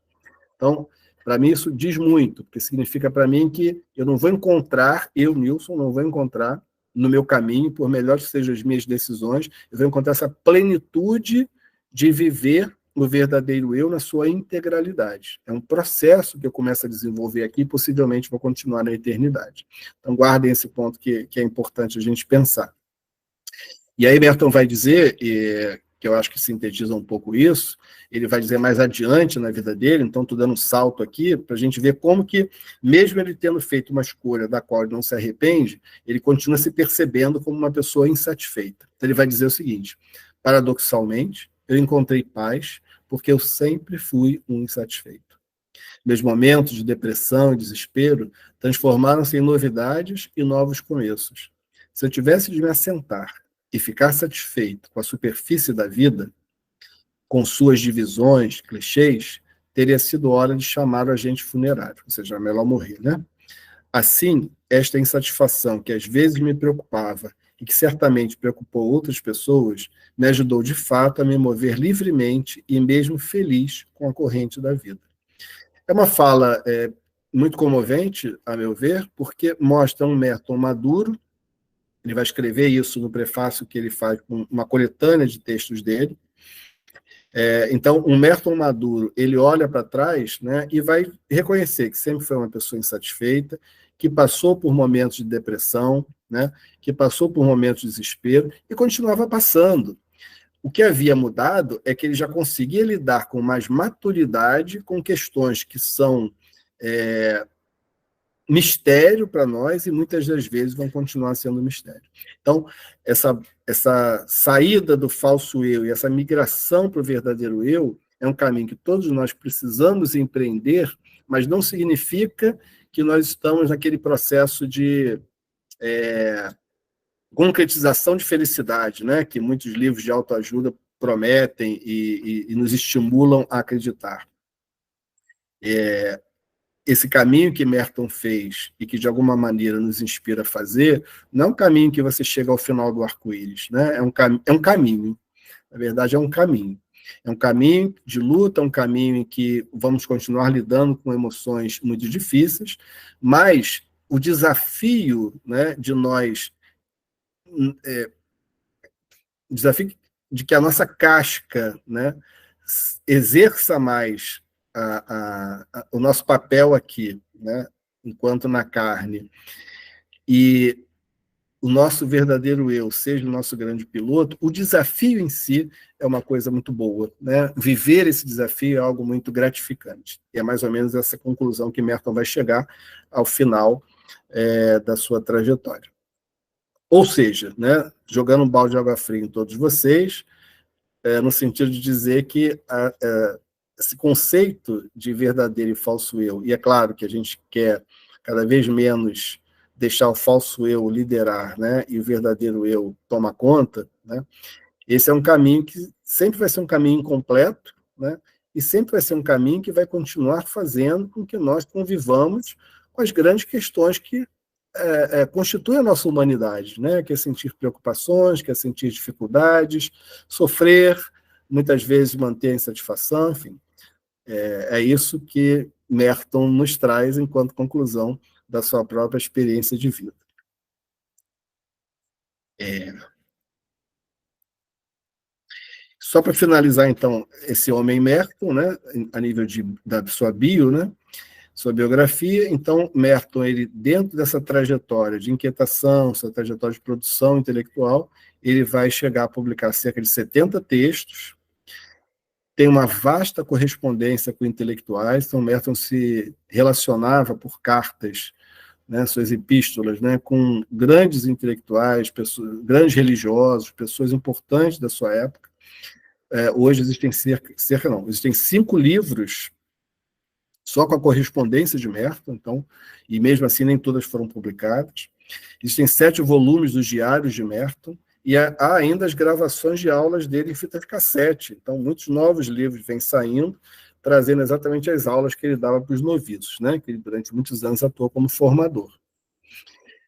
Então, para mim, isso diz muito, porque significa para mim que eu não vou encontrar, eu, Nilson, não vou encontrar no meu caminho, por melhores que sejam as minhas decisões, eu vou encontrar essa plenitude de viver o verdadeiro eu na sua integralidade. É um processo que eu começo a desenvolver aqui e possivelmente vou continuar na eternidade. Então, guardem esse ponto que é importante a gente pensar. E aí Merton vai dizer, que eu acho que sintetiza um pouco isso, ele vai dizer mais adiante na vida dele, então estou dando um salto aqui para a gente ver como que, mesmo ele tendo feito uma escolha da qual ele não se arrepende, ele continua se percebendo como uma pessoa insatisfeita. Então ele vai dizer o seguinte, paradoxalmente, eu encontrei paz porque eu sempre fui um insatisfeito. Meus momentos de depressão e desespero transformaram-se em novidades e novos começos. Se eu tivesse de me assentar e ficar satisfeito com a superfície da vida, com suas divisões, clichês, teria sido hora de chamar o agente funerário, ou seja, é melhor morrer, né? Assim, esta insatisfação que às vezes me preocupava e que certamente preocupou outras pessoas, me ajudou de fato a me mover livremente e mesmo feliz com a corrente da vida. É uma fala muito comovente, a meu ver, porque mostra um Merton maduro. Ele vai escrever isso no prefácio que ele faz com uma coletânea de textos dele. Então, um Merton maduro, ele olha para trás, né, e vai reconhecer que sempre foi uma pessoa insatisfeita, que passou por momentos de depressão, né, que passou por momentos de desespero e continuava passando. O que havia mudado é que ele já conseguia lidar com mais maturidade com questões que são mistério para nós e muitas das vezes vão continuar sendo mistério. Então, essa saída do falso eu e essa migração para o verdadeiro eu é um caminho que todos nós precisamos empreender, mas não significa que nós estamos naquele processo de concretização de felicidade, né, que muitos livros de autoajuda prometem e nos estimulam a acreditar. Esse caminho que Merton fez e que de alguma maneira nos inspira a fazer, não é um caminho que você chega ao final do arco-íris, né? É um caminho. Na verdade, é um caminho. É um caminho de luta, é um caminho em que vamos continuar lidando com emoções muito difíceis, mas o desafio, né, de nós, o desafio de que a nossa casca, né, exerça mais o nosso papel aqui, né, enquanto na carne, e o nosso verdadeiro eu seja o nosso grande piloto, o desafio em si é uma coisa muito boa, né? Viver esse desafio é algo muito gratificante. E é mais ou menos essa conclusão que Merton vai chegar ao final da sua trajetória. Ou seja, né, jogando um balde de água fria em todos vocês, no sentido de dizer que esse conceito de verdadeiro e falso eu, e é claro que a gente quer cada vez menos deixar o falso eu liderar, né, e o verdadeiro eu toma conta, né, esse é um caminho que sempre vai ser um caminho incompleto, né, e sempre vai ser um caminho que vai continuar fazendo com que nós convivamos com as grandes questões que constituem a nossa humanidade, né, que é sentir preocupações, que é sentir dificuldades, sofrer, muitas vezes manter a insatisfação, enfim. É isso que Merton nos traz enquanto conclusão da sua própria experiência de vida. Só para finalizar, então, esse homem Merton, né, a nível da sua bio, né, sua biografia, então, Merton, ele, dentro dessa trajetória de inquietação, essa trajetória de produção intelectual, ele vai chegar a publicar cerca de 70 textos, tem uma vasta correspondência com intelectuais, então Merton se relacionava por cartas, né, suas epístolas, né, com grandes intelectuais, grandes religiosos, pessoas importantes da sua época. Hoje existem existem 5 livros só com a correspondência de Merton, então, e mesmo assim nem todas foram publicadas. Existem 7 volumes dos diários de Merton, e há ainda as gravações de aulas dele em fita de cassete. Então, muitos novos livros vêm saindo, trazendo exatamente as aulas que ele dava para os noviços, né? Que ele, durante muitos anos, atuou como formador.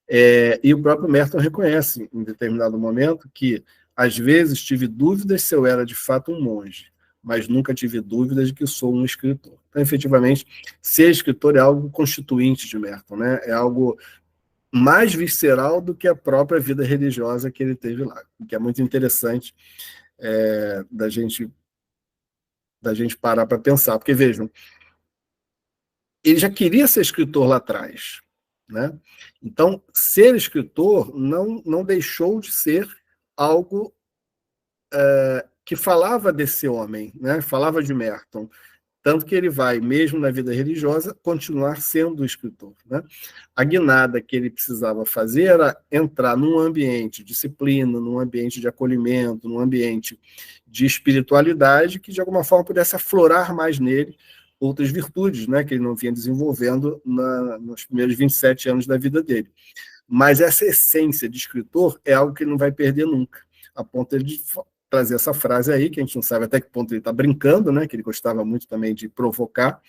E o próprio Merton reconhece, em determinado momento, que, às vezes, tive dúvidas se eu era, de fato, um monge, mas nunca tive dúvidas de que sou um escritor. Então, efetivamente, ser escritor é algo constituinte de Merton, né? É algo mais visceral do que a própria vida religiosa que ele teve lá, o que é muito interessante da gente parar para pensar, porque vejam, ele já queria ser escritor lá atrás, né? Então, ser escritor não deixou de ser algo que falava desse homem, né? Falava de Merton. Tanto que ele vai, mesmo na vida religiosa, continuar sendo escritor, né? A guinada que ele precisava fazer era entrar num ambiente de disciplina, num ambiente de acolhimento, num ambiente de espiritualidade que, de alguma forma, pudesse aflorar mais nele outras virtudes, né, que ele não vinha desenvolvendo nos primeiros 27 anos da vida dele. Mas essa essência de escritor é algo que ele não vai perder nunca, a ponto de trazer essa frase aí, que a gente não sabe até que ponto ele está brincando, né, que ele gostava muito também de provocar,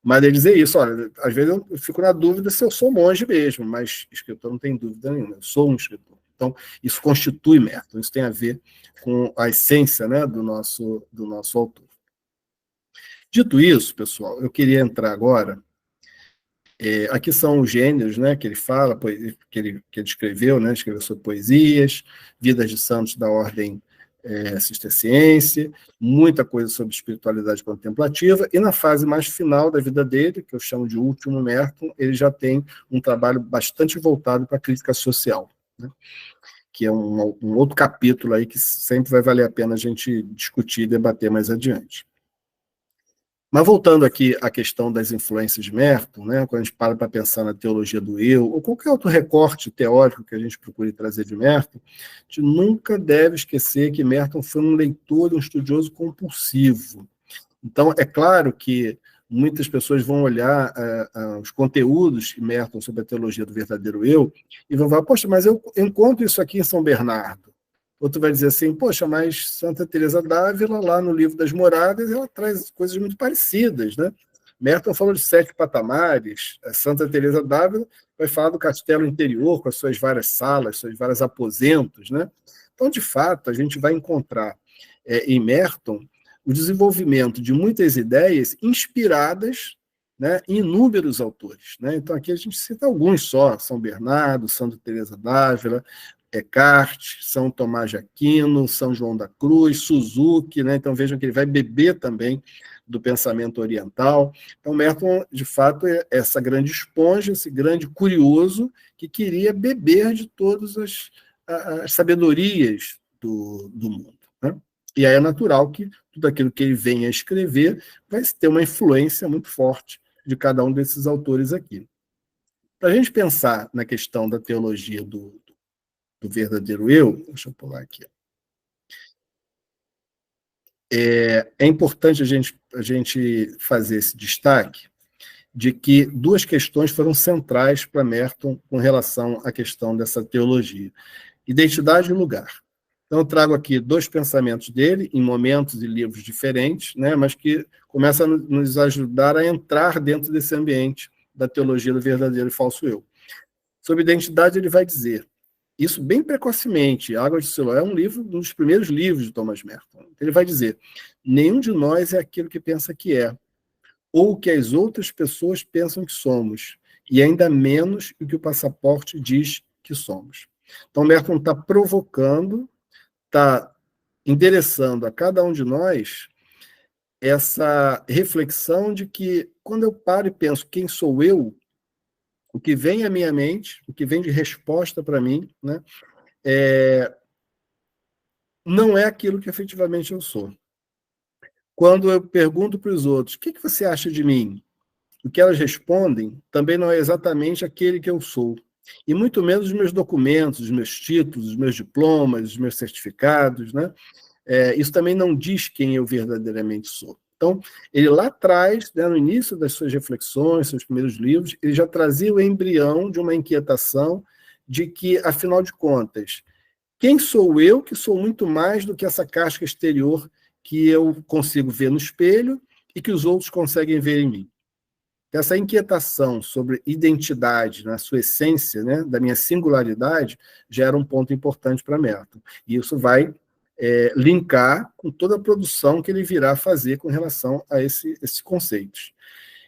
mas ele dizer isso, olha, às vezes eu fico na dúvida se eu sou monge mesmo, mas escritor não tem dúvida nenhuma, eu sou um escritor. Então, isso constitui Merton, isso tem a ver com a essência, né, do nosso autor. Dito isso, pessoal, eu queria entrar agora. Aqui são os gêneros, né, que ele fala, que ele escreveu, né, escreveu sobre poesias, vidas de santos da ordem cisterciense, muita coisa sobre espiritualidade contemplativa, e na fase mais final da vida dele, que eu chamo de último Merton, ele já tem um trabalho bastante voltado para a crítica social, né, que é um outro capítulo aí que sempre vai valer a pena a gente discutir e debater mais adiante. Mas voltando aqui à questão das influências de Merton, né, quando a gente para pensar na teologia do eu, ou qualquer outro recorte teórico que a gente procure trazer de Merton, a gente nunca deve esquecer que Merton foi um leitor, um estudioso compulsivo. Então, é claro que muitas pessoas vão olhar os conteúdos de Merton sobre a teologia do verdadeiro eu e vão falar, poxa, mas eu encontro isso aqui em São Bernardo. Outro vai dizer assim, poxa, mas Santa Teresa d'Ávila, lá no Livro das Moradas, ela traz coisas muito parecidas, né? Merton falou de 7 patamares, a Santa Teresa d'Ávila vai falar do castelo interior, com as suas várias salas, seus vários aposentos, né? Então, de fato, a gente vai encontrar em Merton o desenvolvimento de muitas ideias inspiradas, né, em inúmeros autores, né? Então, aqui a gente cita alguns só, São Bernardo, Santa Teresa d'Ávila, Eckhart, São Tomás de Aquino, São João da Cruz, Suzuki, né? Então vejam que ele vai beber também do pensamento oriental. Então Merton, de fato, é essa grande esponja, esse grande curioso que queria beber de todas as sabedorias do mundo, né? E aí é natural que tudo aquilo que ele vem a escrever vai ter uma influência muito forte de cada um desses autores aqui. Para a gente pensar na questão da teologia do verdadeiro eu, deixa eu pular aqui. É importante a gente fazer esse destaque de que 2 questões foram centrais para Merton com relação à questão dessa teologia: identidade e lugar. Então, eu trago aqui 2 pensamentos dele, em momentos e livros diferentes, né, mas que começam a nos ajudar a entrar dentro desse ambiente da teologia do verdadeiro e falso eu. Sobre identidade, ele vai dizer, isso bem precocemente, Águas de Siloé é um dos primeiros livros de Thomas Merton. Ele vai dizer, nenhum de nós é aquilo que pensa que é, ou o que as outras pessoas pensam que somos, e ainda menos o que o passaporte diz que somos. Então, Merton está provocando, está endereçando a cada um de nós essa reflexão de que, quando eu paro e penso quem sou eu, o que vem à minha mente, o que vem de resposta para mim, né, não é aquilo que efetivamente eu sou. Quando eu pergunto para os outros, o que você acha de mim? O que elas respondem também não é exatamente aquele que eu sou. E muito menos os meus documentos, os meus títulos, os meus diplomas, os meus certificados, né? Isso também não diz quem eu verdadeiramente sou. Então, ele lá atrás, né, no início das suas reflexões, seus primeiros livros, ele já trazia o embrião de uma inquietação de que, afinal de contas, quem sou eu que sou muito mais do que essa casca exterior que eu consigo ver no espelho e que os outros conseguem ver em mim? Essa inquietação sobre identidade, na sua essência, né, da minha singularidade, já era um ponto importante para Merton. E isso vai linkar com toda a produção que ele virá fazer com relação a esses conceitos.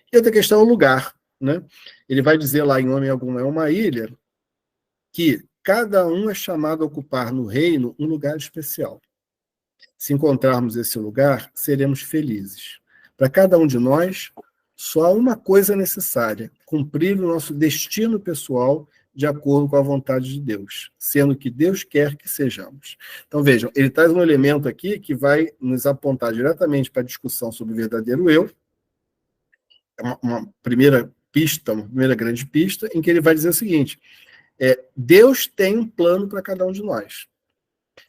E outra questão é o lugar, né? Ele vai dizer lá em Homem Algum é uma Ilha que cada um é chamado a ocupar no reino um lugar especial. Se encontrarmos esse lugar, seremos felizes. Para cada um de nós, só há uma coisa necessária: cumprir o nosso destino pessoal de acordo com a vontade de Deus, sendo que Deus quer que sejamos. Então, vejam, ele traz um elemento aqui que vai nos apontar diretamente para a discussão sobre o verdadeiro eu, uma primeira pista, uma primeira grande pista, em que ele vai dizer o seguinte: Deus tem um plano para cada um de nós.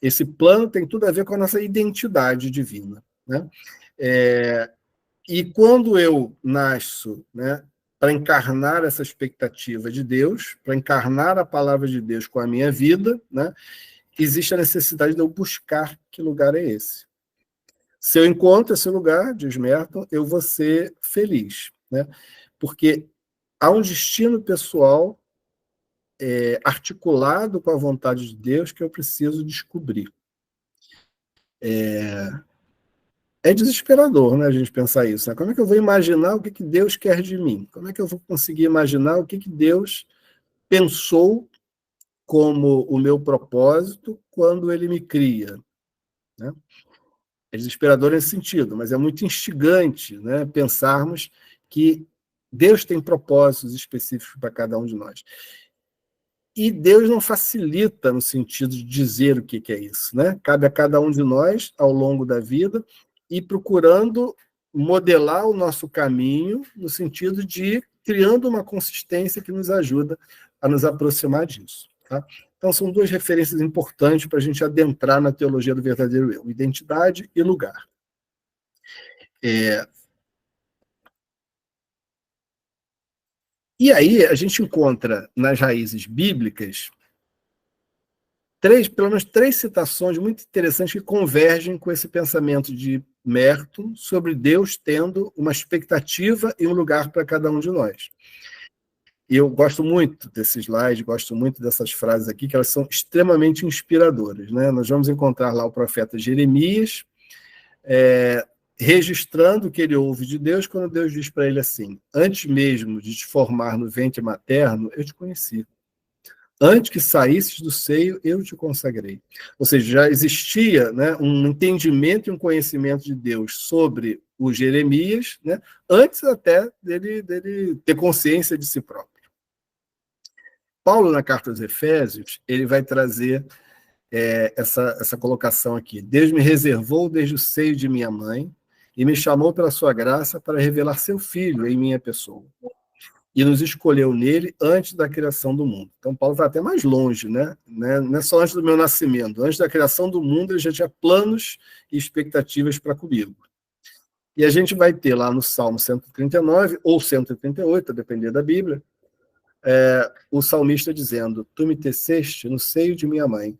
Esse plano tem tudo a ver com a nossa identidade divina, né? E quando eu nasço, né, para encarnar essa expectativa de Deus, para encarnar a palavra de Deus com a minha vida, né, existe a necessidade de eu buscar que lugar é esse. Se eu encontro esse lugar, diz Merton, eu vou ser feliz, né? Porque há um destino pessoal articulado com a vontade de Deus que eu preciso descobrir. É desesperador, né, a gente pensar isso, né? Como é que eu vou imaginar o que Deus quer de mim? Como é que eu vou conseguir imaginar o que Deus pensou como o meu propósito quando ele me cria, né? É desesperador nesse sentido, mas é muito instigante, né, pensarmos que Deus tem propósitos específicos para cada um de nós. E Deus não facilita no sentido de dizer o que é isso, né? Cabe a cada um de nós, ao longo da vida, ir procurando modelar o nosso caminho no sentido de ir criando uma consistência que nos ajuda a nos aproximar disso, tá? Então, são duas referências importantes para a gente adentrar na teologia do verdadeiro eu: identidade e lugar. E aí a gente encontra nas raízes bíblicas pelo menos três citações muito interessantes que convergem com esse pensamento de Merton sobre Deus tendo uma expectativa e um lugar para cada um de nós. E eu gosto muito desse slide, gosto muito dessas frases aqui, que elas são extremamente inspiradoras, né? Nós vamos encontrar lá o profeta Jeremias, registrando o que ele ouve de Deus quando Deus diz para ele assim: antes mesmo de te formar no ventre materno, eu te conheci. Antes que saísses do seio, eu te consagrei. Ou seja, já existia, né, um entendimento e um conhecimento de Deus sobre o Jeremias, né, antes até dele ter consciência de si próprio. Paulo, na carta aos Efésios, ele vai trazer essa colocação aqui: Deus me reservou desde o seio de minha mãe e me chamou pela sua graça para revelar seu Filho em minha pessoa. E nos escolheu nele antes da criação do mundo. Então, Paulo vai até mais longe, né? Não é só antes do meu nascimento. Antes da criação do mundo, ele já tinha planos e expectativas para comigo. E a gente vai ter lá no Salmo 139 ou 138, a depender da Bíblia, o salmista dizendo: tu me teceste no seio de minha mãe.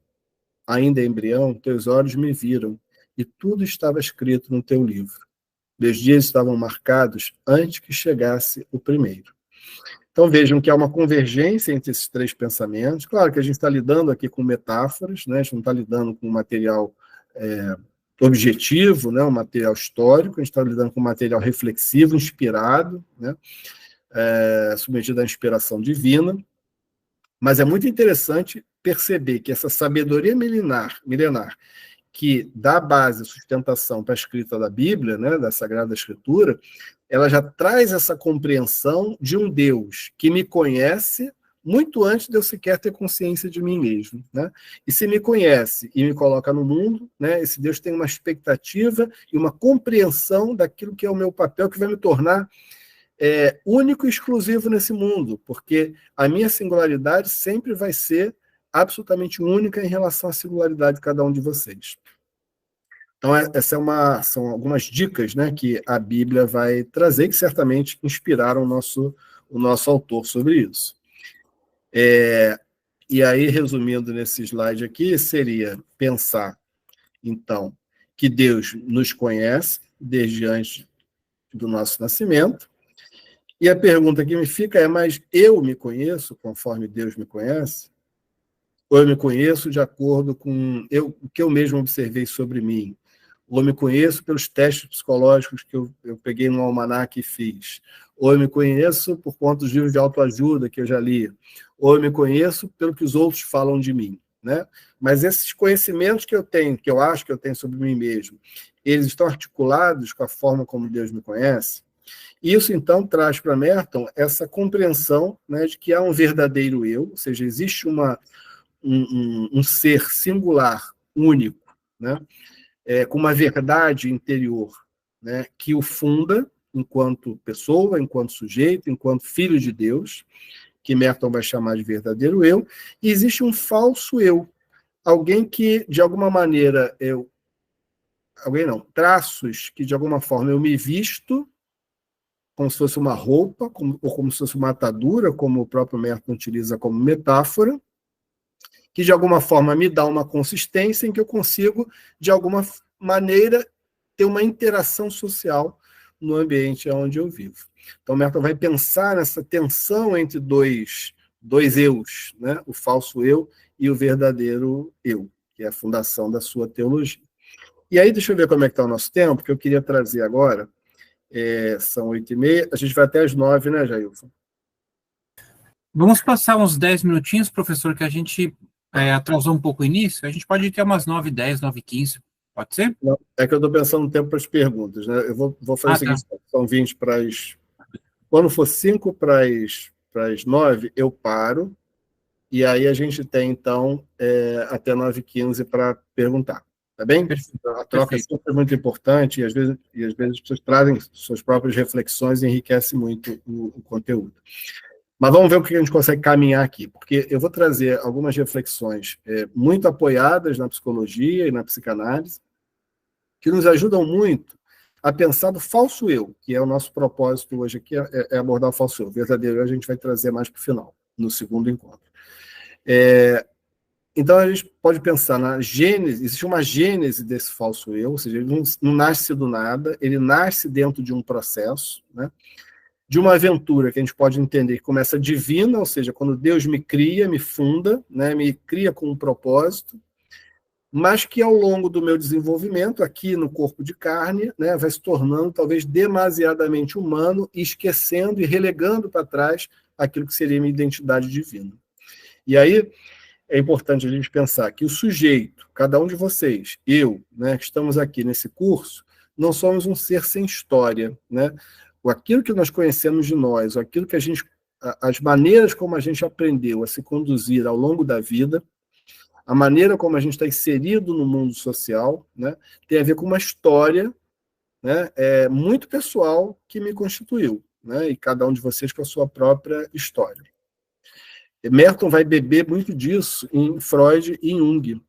Ainda embrião, teus olhos me viram, e tudo estava escrito no teu livro. Meus dias estavam marcados antes que chegasse o primeiro. Então vejam que há uma convergência entre esses três pensamentos. Claro que a gente está lidando aqui com metáforas, né? A gente não está lidando com material objetivo, né? Um material histórico, a gente está lidando com material reflexivo, inspirado, né? Submetido à inspiração divina. Mas é muito interessante perceber que essa sabedoria milenar que dá base, sustentação para a escrita da Bíblia, né, da Sagrada Escritura, ela já traz essa compreensão de um Deus que me conhece muito antes de eu sequer ter consciência de mim mesmo, né? E se me conhece e me coloca no mundo, né, esse Deus tem uma expectativa e uma compreensão daquilo que é o meu papel, que vai me tornar único e exclusivo nesse mundo, porque a minha singularidade sempre vai ser absolutamente única em relação à singularidade de cada um de vocês. Então, são algumas dicas, né, que a Bíblia vai trazer, que certamente inspiraram o nosso autor sobre isso. E aí, resumindo nesse slide aqui, seria pensar, então, que Deus nos conhece desde antes do nosso nascimento. E a pergunta que me fica é: mas eu me conheço conforme Deus me conhece? Ou eu me conheço de acordo com o que eu mesmo observei sobre mim? Ou eu me conheço pelos testes psicológicos que eu peguei no almanaque e fiz? Ou eu me conheço por conta dos livros de autoajuda que eu já li? Ou eu me conheço pelo que os outros falam de mim, né? Mas esses conhecimentos que eu tenho, que eu acho que eu tenho sobre mim mesmo, eles estão articulados com a forma como Deus me conhece? Isso, então, traz para Merton essa compreensão, né, de que há um verdadeiro eu, ou seja, existe um ser singular, único, né, com uma verdade interior, né, que o funda, enquanto pessoa, enquanto sujeito, enquanto filho de Deus, que Merton vai chamar de verdadeiro eu, e existe um falso eu, alguém que, de alguma maneira, traços que, de alguma forma, eu me visto, como se fosse uma roupa, ou como se fosse uma atadura, como o próprio Merton utiliza como metáfora, que, de alguma forma, me dá uma consistência em que eu consigo, de alguma maneira, ter uma interação social no ambiente onde eu vivo. Então, Merton vai pensar nessa tensão entre dois eus, né? O falso eu e o verdadeiro eu, que é a fundação da sua teologia. E aí, deixa eu ver como é que está o nosso tempo, que eu queria trazer agora. São 8h30, a gente vai até as 9, né, Jailson? Vamos passar uns 10 minutinhos, professor, que a gente atrasou um pouco o início. A gente pode ter umas 9h10, 9h15. Pode ser? Não, é que eu estou pensando no tempo para as perguntas, né? Eu vou fazer o seguinte, são 20 para as... Quando for 5 para as 9, eu paro, e aí a gente tem, então, até 9h15 para perguntar. Tá bem? Perfeito. A troca é sempre muito importante, e às vezes as pessoas trazem suas próprias reflexões e enriquece muito o conteúdo. Mas vamos ver o que a gente consegue caminhar aqui, porque eu vou trazer algumas reflexões muito apoiadas na psicologia e na psicanálise, que nos ajudam muito a pensar do falso eu, que é o nosso propósito hoje aqui, é abordar o falso eu. O verdadeiro eu a gente vai trazer mais para o final, no segundo encontro. Então, a gente pode pensar na gênese, existe uma gênese desse falso eu, ou seja, ele não nasce do nada, ele nasce dentro de um processo, né? De uma aventura que a gente pode entender que começa divina, ou seja, quando Deus me cria, me funda, né, me cria com um propósito, mas que ao longo do meu desenvolvimento, aqui no corpo de carne, né, vai se tornando talvez demasiadamente humano, e esquecendo e relegando para trás aquilo que seria minha identidade divina. E aí é importante a gente pensar que o sujeito, cada um de vocês, eu, né, que estamos aqui nesse curso, não somos um ser sem história, né? Aquilo que nós conhecemos de nós, aquilo que as maneiras como a gente aprendeu a se conduzir ao longo da vida, a maneira como a gente está inserido no mundo social, né, tem a ver com uma história, né, muito pessoal que me constituiu, né, e cada um de vocês com a sua própria história. Merton vai beber muito disso em Freud e em Jung.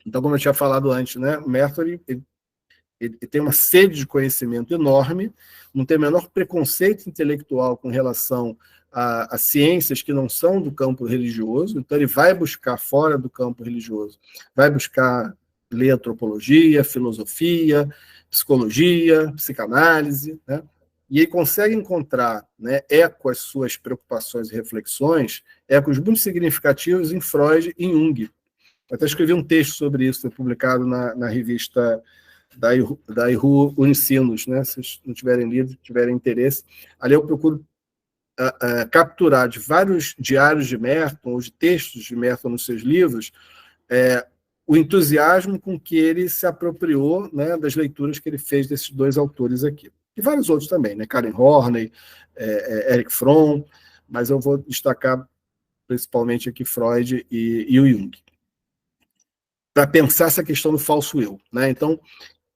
Então, como eu tinha falado antes, né, Merton ele tem uma sede de conhecimento enorme, não tem o menor preconceito intelectual com relação a ciências que não são do campo religioso, então ele vai buscar fora do campo religioso, vai buscar ler antropologia, filosofia, psicologia, psicanálise, né? E ele consegue encontrar, né, eco às suas preocupações e reflexões, ecos muito significativos em Freud e em Jung. Eu até escrevi um texto sobre isso, foi publicado na revista da Iru Unicinos, né? Se vocês não tiverem lido, tiverem interesse. Ali eu procuro capturar de vários diários de Merton, ou de textos de Merton nos seus livros, o entusiasmo com que ele se apropriou, né, das leituras que ele fez desses dois autores aqui. E vários outros também, né? Karen Horney, Erich Fromm, mas eu vou destacar principalmente aqui Freud e o Jung, para pensar essa questão do falso eu, né? Então,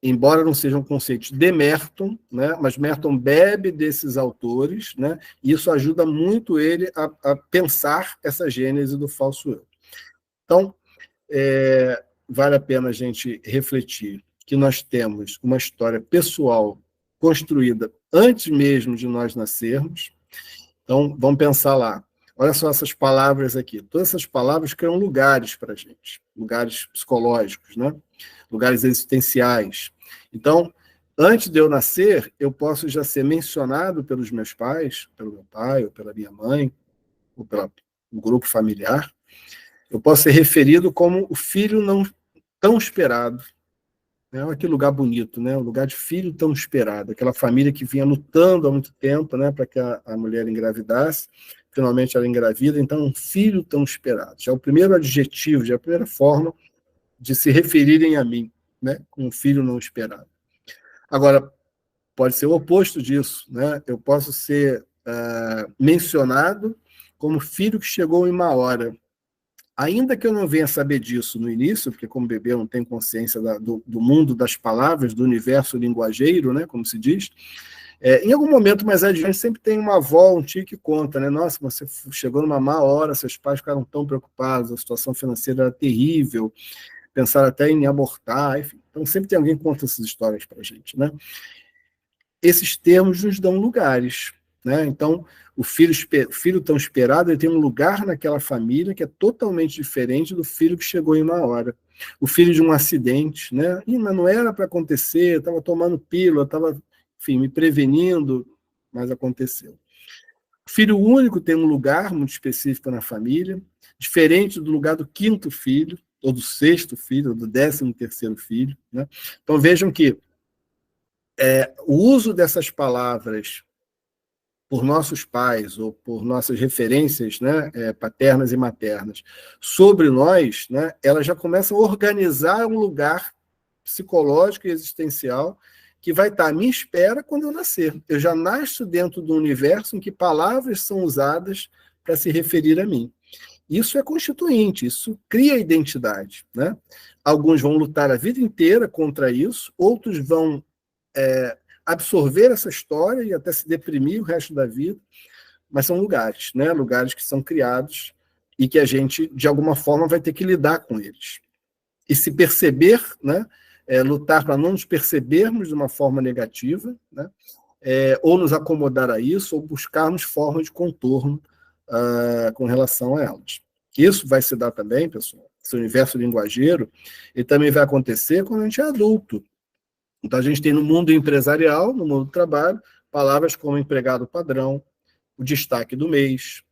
embora não sejam conceitos de Merton, né, mas Merton bebe desses autores, né, e isso ajuda muito ele a pensar essa gênese do falso eu. Então, vale a pena a gente refletir que nós temos uma história pessoal construída antes mesmo de nós nascermos. Então, vamos pensar lá. Olha só essas palavras aqui. Todas essas palavras criam lugares para a gente, lugares psicológicos, né? Lugares existenciais. Então, antes de eu nascer, eu posso já ser mencionado pelos meus pais, pelo meu pai, ou pela minha mãe, ou pelo grupo familiar. Eu posso ser referido como o filho não tão esperado. Olha que lugar bonito, né? Um lugar de filho tão esperado. Aquela família que vinha lutando há muito tempo, né, para que a mulher engravidasse. Finalmente ela engravida, então um filho tão esperado. Já é o primeiro adjetivo, já é a primeira forma de se referirem a mim, né, com um filho não esperado. Agora, pode ser o oposto disso, né? Eu posso ser mencionado como filho que chegou em uma hora. Ainda que eu não venha saber disso no início, porque como bebê eu não tenho consciência do mundo das palavras, do universo linguageiro, né, como se diz, Em algum momento mais adiante, sempre tem uma avó, um tio que conta, né? Nossa, você chegou numa má hora, seus pais ficaram tão preocupados, a situação financeira era terrível, pensaram até em abortar, enfim. Então, sempre tem alguém que conta essas histórias para a gente, né? Esses termos nos dão lugares, né? Então, o filho tão esperado, ele tem um lugar naquela família que é totalmente diferente do filho que chegou em uma hora. O filho de um acidente, né? Mas não era para acontecer, estava tomando pílula, estava, enfim, me prevenindo, mas aconteceu. O filho único tem um lugar muito específico na família, diferente do lugar do quinto filho, ou do sexto filho, ou do 13º filho, né? Então, vejam que o uso dessas palavras por nossos pais ou por nossas referências, né, paternas e maternas sobre nós, né, elas já começam a organizar um lugar psicológico e existencial que vai estar à minha espera quando eu nascer. Eu já nasço dentro do universo em que palavras são usadas para se referir a mim. Isso é constituinte, isso cria identidade, né? Alguns vão lutar a vida inteira contra isso, outros vão absorver essa história e até se deprimir o resto da vida, mas são lugares, né? Lugares que são criados e que a gente, de alguma forma, vai ter que lidar com eles. E se perceber, né? Lutar para não nos percebermos de uma forma negativa, né? Ou nos acomodar a isso, ou buscarmos formas de contorno com relação a elas. Isso vai se dar também, pessoal, esse universo linguageiro, ele também vai acontecer quando a gente é adulto. Então, a gente tem no mundo empresarial, no mundo do trabalho, palavras como empregado padrão, o destaque do mês,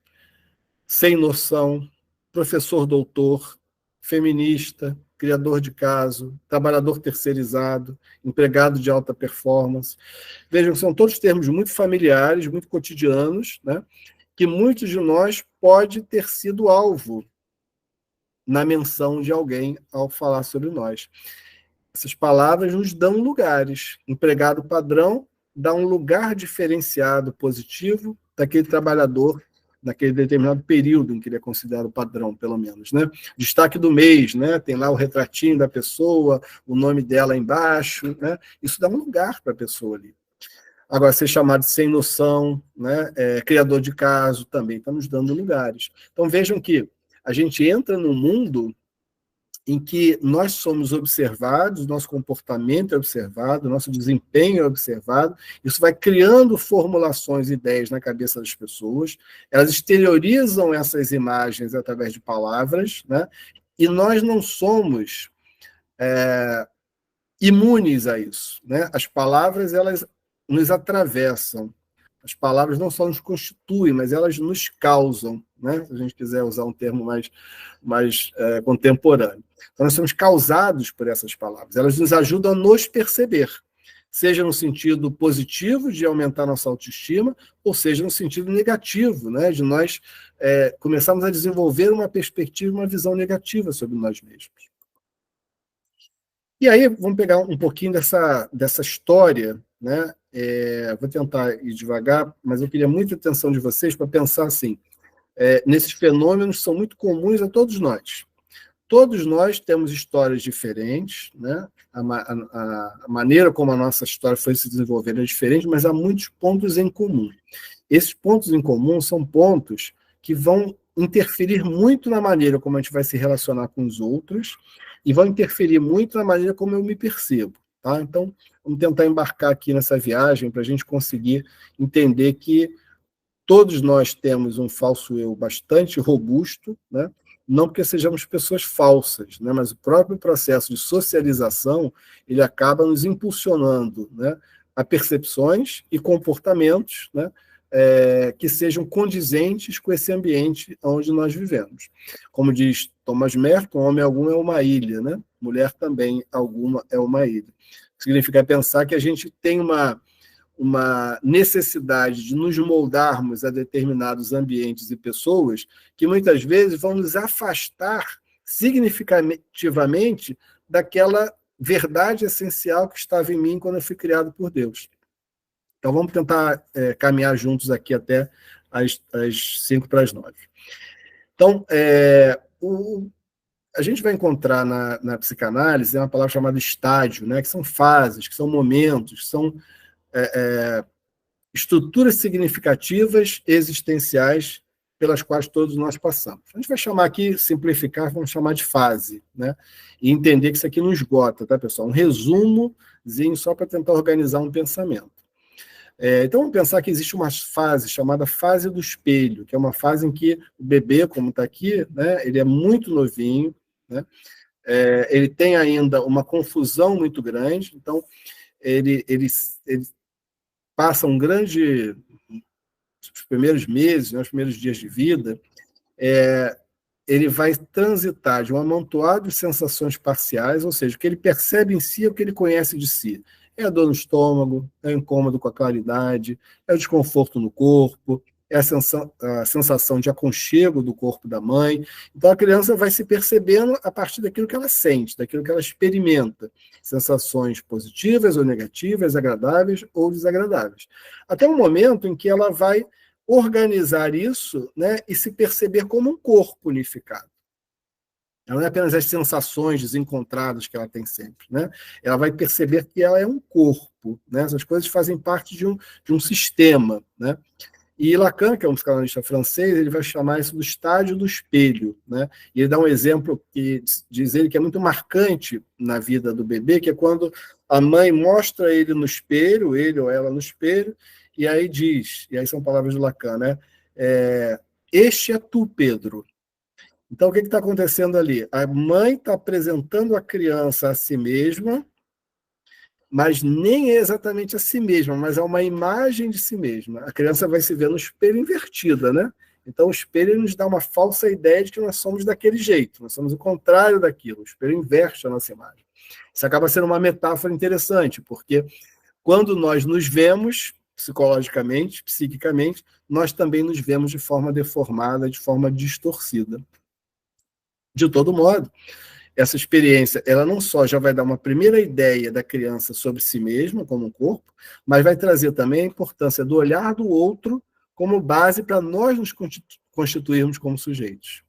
sem noção, professor doutor, feminista, criador de caso, trabalhador terceirizado, empregado de alta performance. Vejam que são todos termos muito familiares, muito cotidianos, né, que muitos de nós pode ter sido alvo na menção de alguém ao falar sobre nós. Essas palavras nos dão lugares. Empregado padrão dá um lugar diferenciado, positivo, daquele trabalhador naquele determinado período em que ele é considerado padrão, pelo menos, né? Destaque do mês, né? Tem lá o retratinho da pessoa, o nome dela embaixo, né? Isso dá um lugar para a pessoa ali. Agora, ser chamado de sem noção, né? Criador de caso, também está nos dando lugares. Então, vejam que a gente entra num mundo em que nós somos observados, nosso comportamento é observado, nosso desempenho é observado, isso vai criando formulações e ideias na cabeça das pessoas, elas exteriorizam essas imagens através de palavras, né? E nós não somos imunes a isso, né? As palavras, elas nos atravessam, as palavras não só nos constituem, mas elas nos causam, né? Se a gente quiser usar um termo mais contemporâneo. Então, nós somos causados por essas palavras. Elas nos ajudam a nos perceber, seja no sentido positivo de aumentar nossa autoestima, ou seja no sentido negativo, né? De nós começarmos a desenvolver uma perspectiva, uma visão negativa sobre nós mesmos. E aí, vamos pegar um pouquinho dessa história, né? Vou tentar ir devagar, mas eu queria muita atenção de vocês para pensar assim, nesses fenômenos que são muito comuns a todos nós. Todos nós temos histórias diferentes, né? A maneira como a nossa história foi se desenvolvendo é diferente, mas há muitos pontos em comum. Esses pontos em comum são pontos que vão interferir muito na maneira como a gente vai se relacionar com os outros e vão interferir muito na maneira como eu me percebo. Tá? Então, vamos tentar embarcar aqui nessa viagem para a gente conseguir entender que todos nós temos um falso eu bastante robusto, né? Não porque sejamos pessoas falsas, né? Mas o próprio processo de socialização ele acaba nos impulsionando, né? A percepções e comportamentos, né? Que sejam condizentes com esse ambiente onde nós vivemos. Como diz Thomas Merton, homem algum é uma ilha, né? Mulher também alguma é uma ilha. Significa pensar que a gente tem uma necessidade de nos moldarmos a determinados ambientes e pessoas que muitas vezes vão nos afastar significativamente daquela verdade essencial que estava em mim quando eu fui criado por Deus. Então, vamos tentar caminhar juntos aqui até às 8:55. Então, a gente vai encontrar na psicanálise uma palavra chamada estágio, né, que são fases, que são momentos, que são estruturas significativas existenciais pelas quais todos nós passamos. A gente vai chamar aqui, simplificar, vamos chamar de fase, né? E entender que isso aqui não esgota, tá, pessoal? Um resumozinho só para tentar organizar um pensamento. Então, vamos pensar que existe uma fase chamada fase do espelho, que é uma fase em que o bebê, como está aqui, né, ele é muito novinho, né? Ele tem ainda uma confusão muito grande, então ele passa um grande... os primeiros meses, né, os primeiros dias de vida, ele vai transitar de um amontoado de sensações parciais, ou seja, o que ele percebe em si é o que ele conhece de si. É a dor no estômago, é o incômodo com a claridade, é o desconforto no corpo, é a sensação de aconchego do corpo da mãe. Então, a criança vai se percebendo a partir daquilo que ela sente, daquilo que ela experimenta. Sensações positivas ou negativas, agradáveis ou desagradáveis. Até o momento em que ela vai organizar isso, né, e se perceber como um corpo unificado. Ela não é apenas as sensações desencontradas que ela tem sempre, né? Ela vai perceber que ela é um corpo, né? Essas coisas fazem parte de um sistema, né? E Lacan, que é um psicanalista francês, ele vai chamar isso do estágio do espelho, né? E ele dá um exemplo que diz ele que é muito marcante na vida do bebê, que é quando a mãe mostra ele no espelho, ele ou ela no espelho, e aí diz, e aí são palavras de Lacan, né? Este é tu, Pedro. Então, o que está acontecendo ali? A mãe está apresentando a criança a si mesma, mas nem é exatamente a si mesma, mas é uma imagem de si mesma. A criança vai se ver no espelho invertida, né? Então, o espelho nos dá uma falsa ideia de que nós somos daquele jeito, nós somos o contrário daquilo, o espelho inverte a nossa imagem. Isso acaba sendo uma metáfora interessante, porque quando nós nos vemos psicologicamente, psiquicamente, nós também nos vemos de forma deformada, de forma distorcida. De todo modo, essa experiência, ela não só já vai dar uma primeira ideia da criança sobre si mesma, como um corpo, mas vai trazer também a importância do olhar do outro como base para nós nos constituirmos como sujeitos.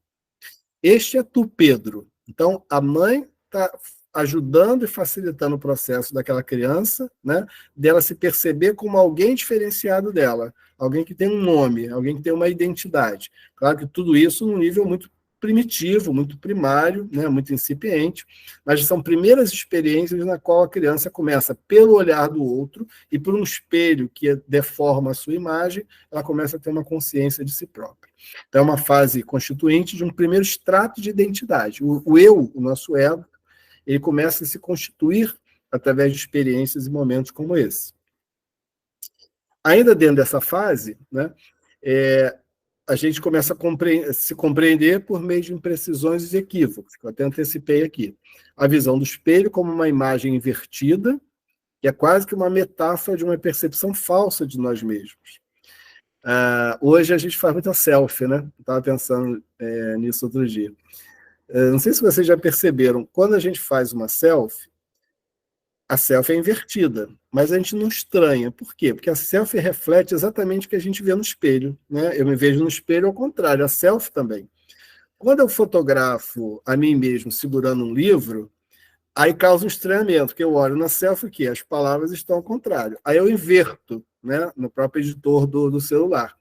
Este é tu, Pedro. Então, a mãe está ajudando e facilitando o processo daquela criança, né, dela se perceber como alguém diferenciado dela, alguém que tem um nome, alguém que tem uma identidade. Claro que tudo isso num nível muito primitivo, muito primário, né, muito incipiente, mas são primeiras experiências na qual a criança começa, pelo olhar do outro e por um espelho que deforma a sua imagem, ela começa a ter uma consciência de si própria. Então, é uma fase constituinte de um primeiro extrato de identidade. O eu, o nosso ego, ele começa a se constituir através de experiências e momentos como esse. Ainda dentro dessa fase, né, a gente começa a se compreender por meio de imprecisões e equívocos, que eu até antecipei aqui. A visão do espelho como uma imagem invertida, que é quase que uma metáfora de uma percepção falsa de nós mesmos. Hoje a gente faz muita selfie, né? Estava pensando nisso outro dia. Não sei se vocês já perceberam, quando a gente faz uma selfie, a selfie é invertida, mas a gente não estranha. Por quê? Porque a selfie reflete exatamente o que a gente vê no espelho, né? Eu me vejo no espelho ao contrário, a selfie também. Quando eu fotografo a mim mesmo segurando um livro, aí causa um estranhamento, porque eu olho na selfie que as palavras estão ao contrário. Aí eu inverto, né, no próprio editor do celular.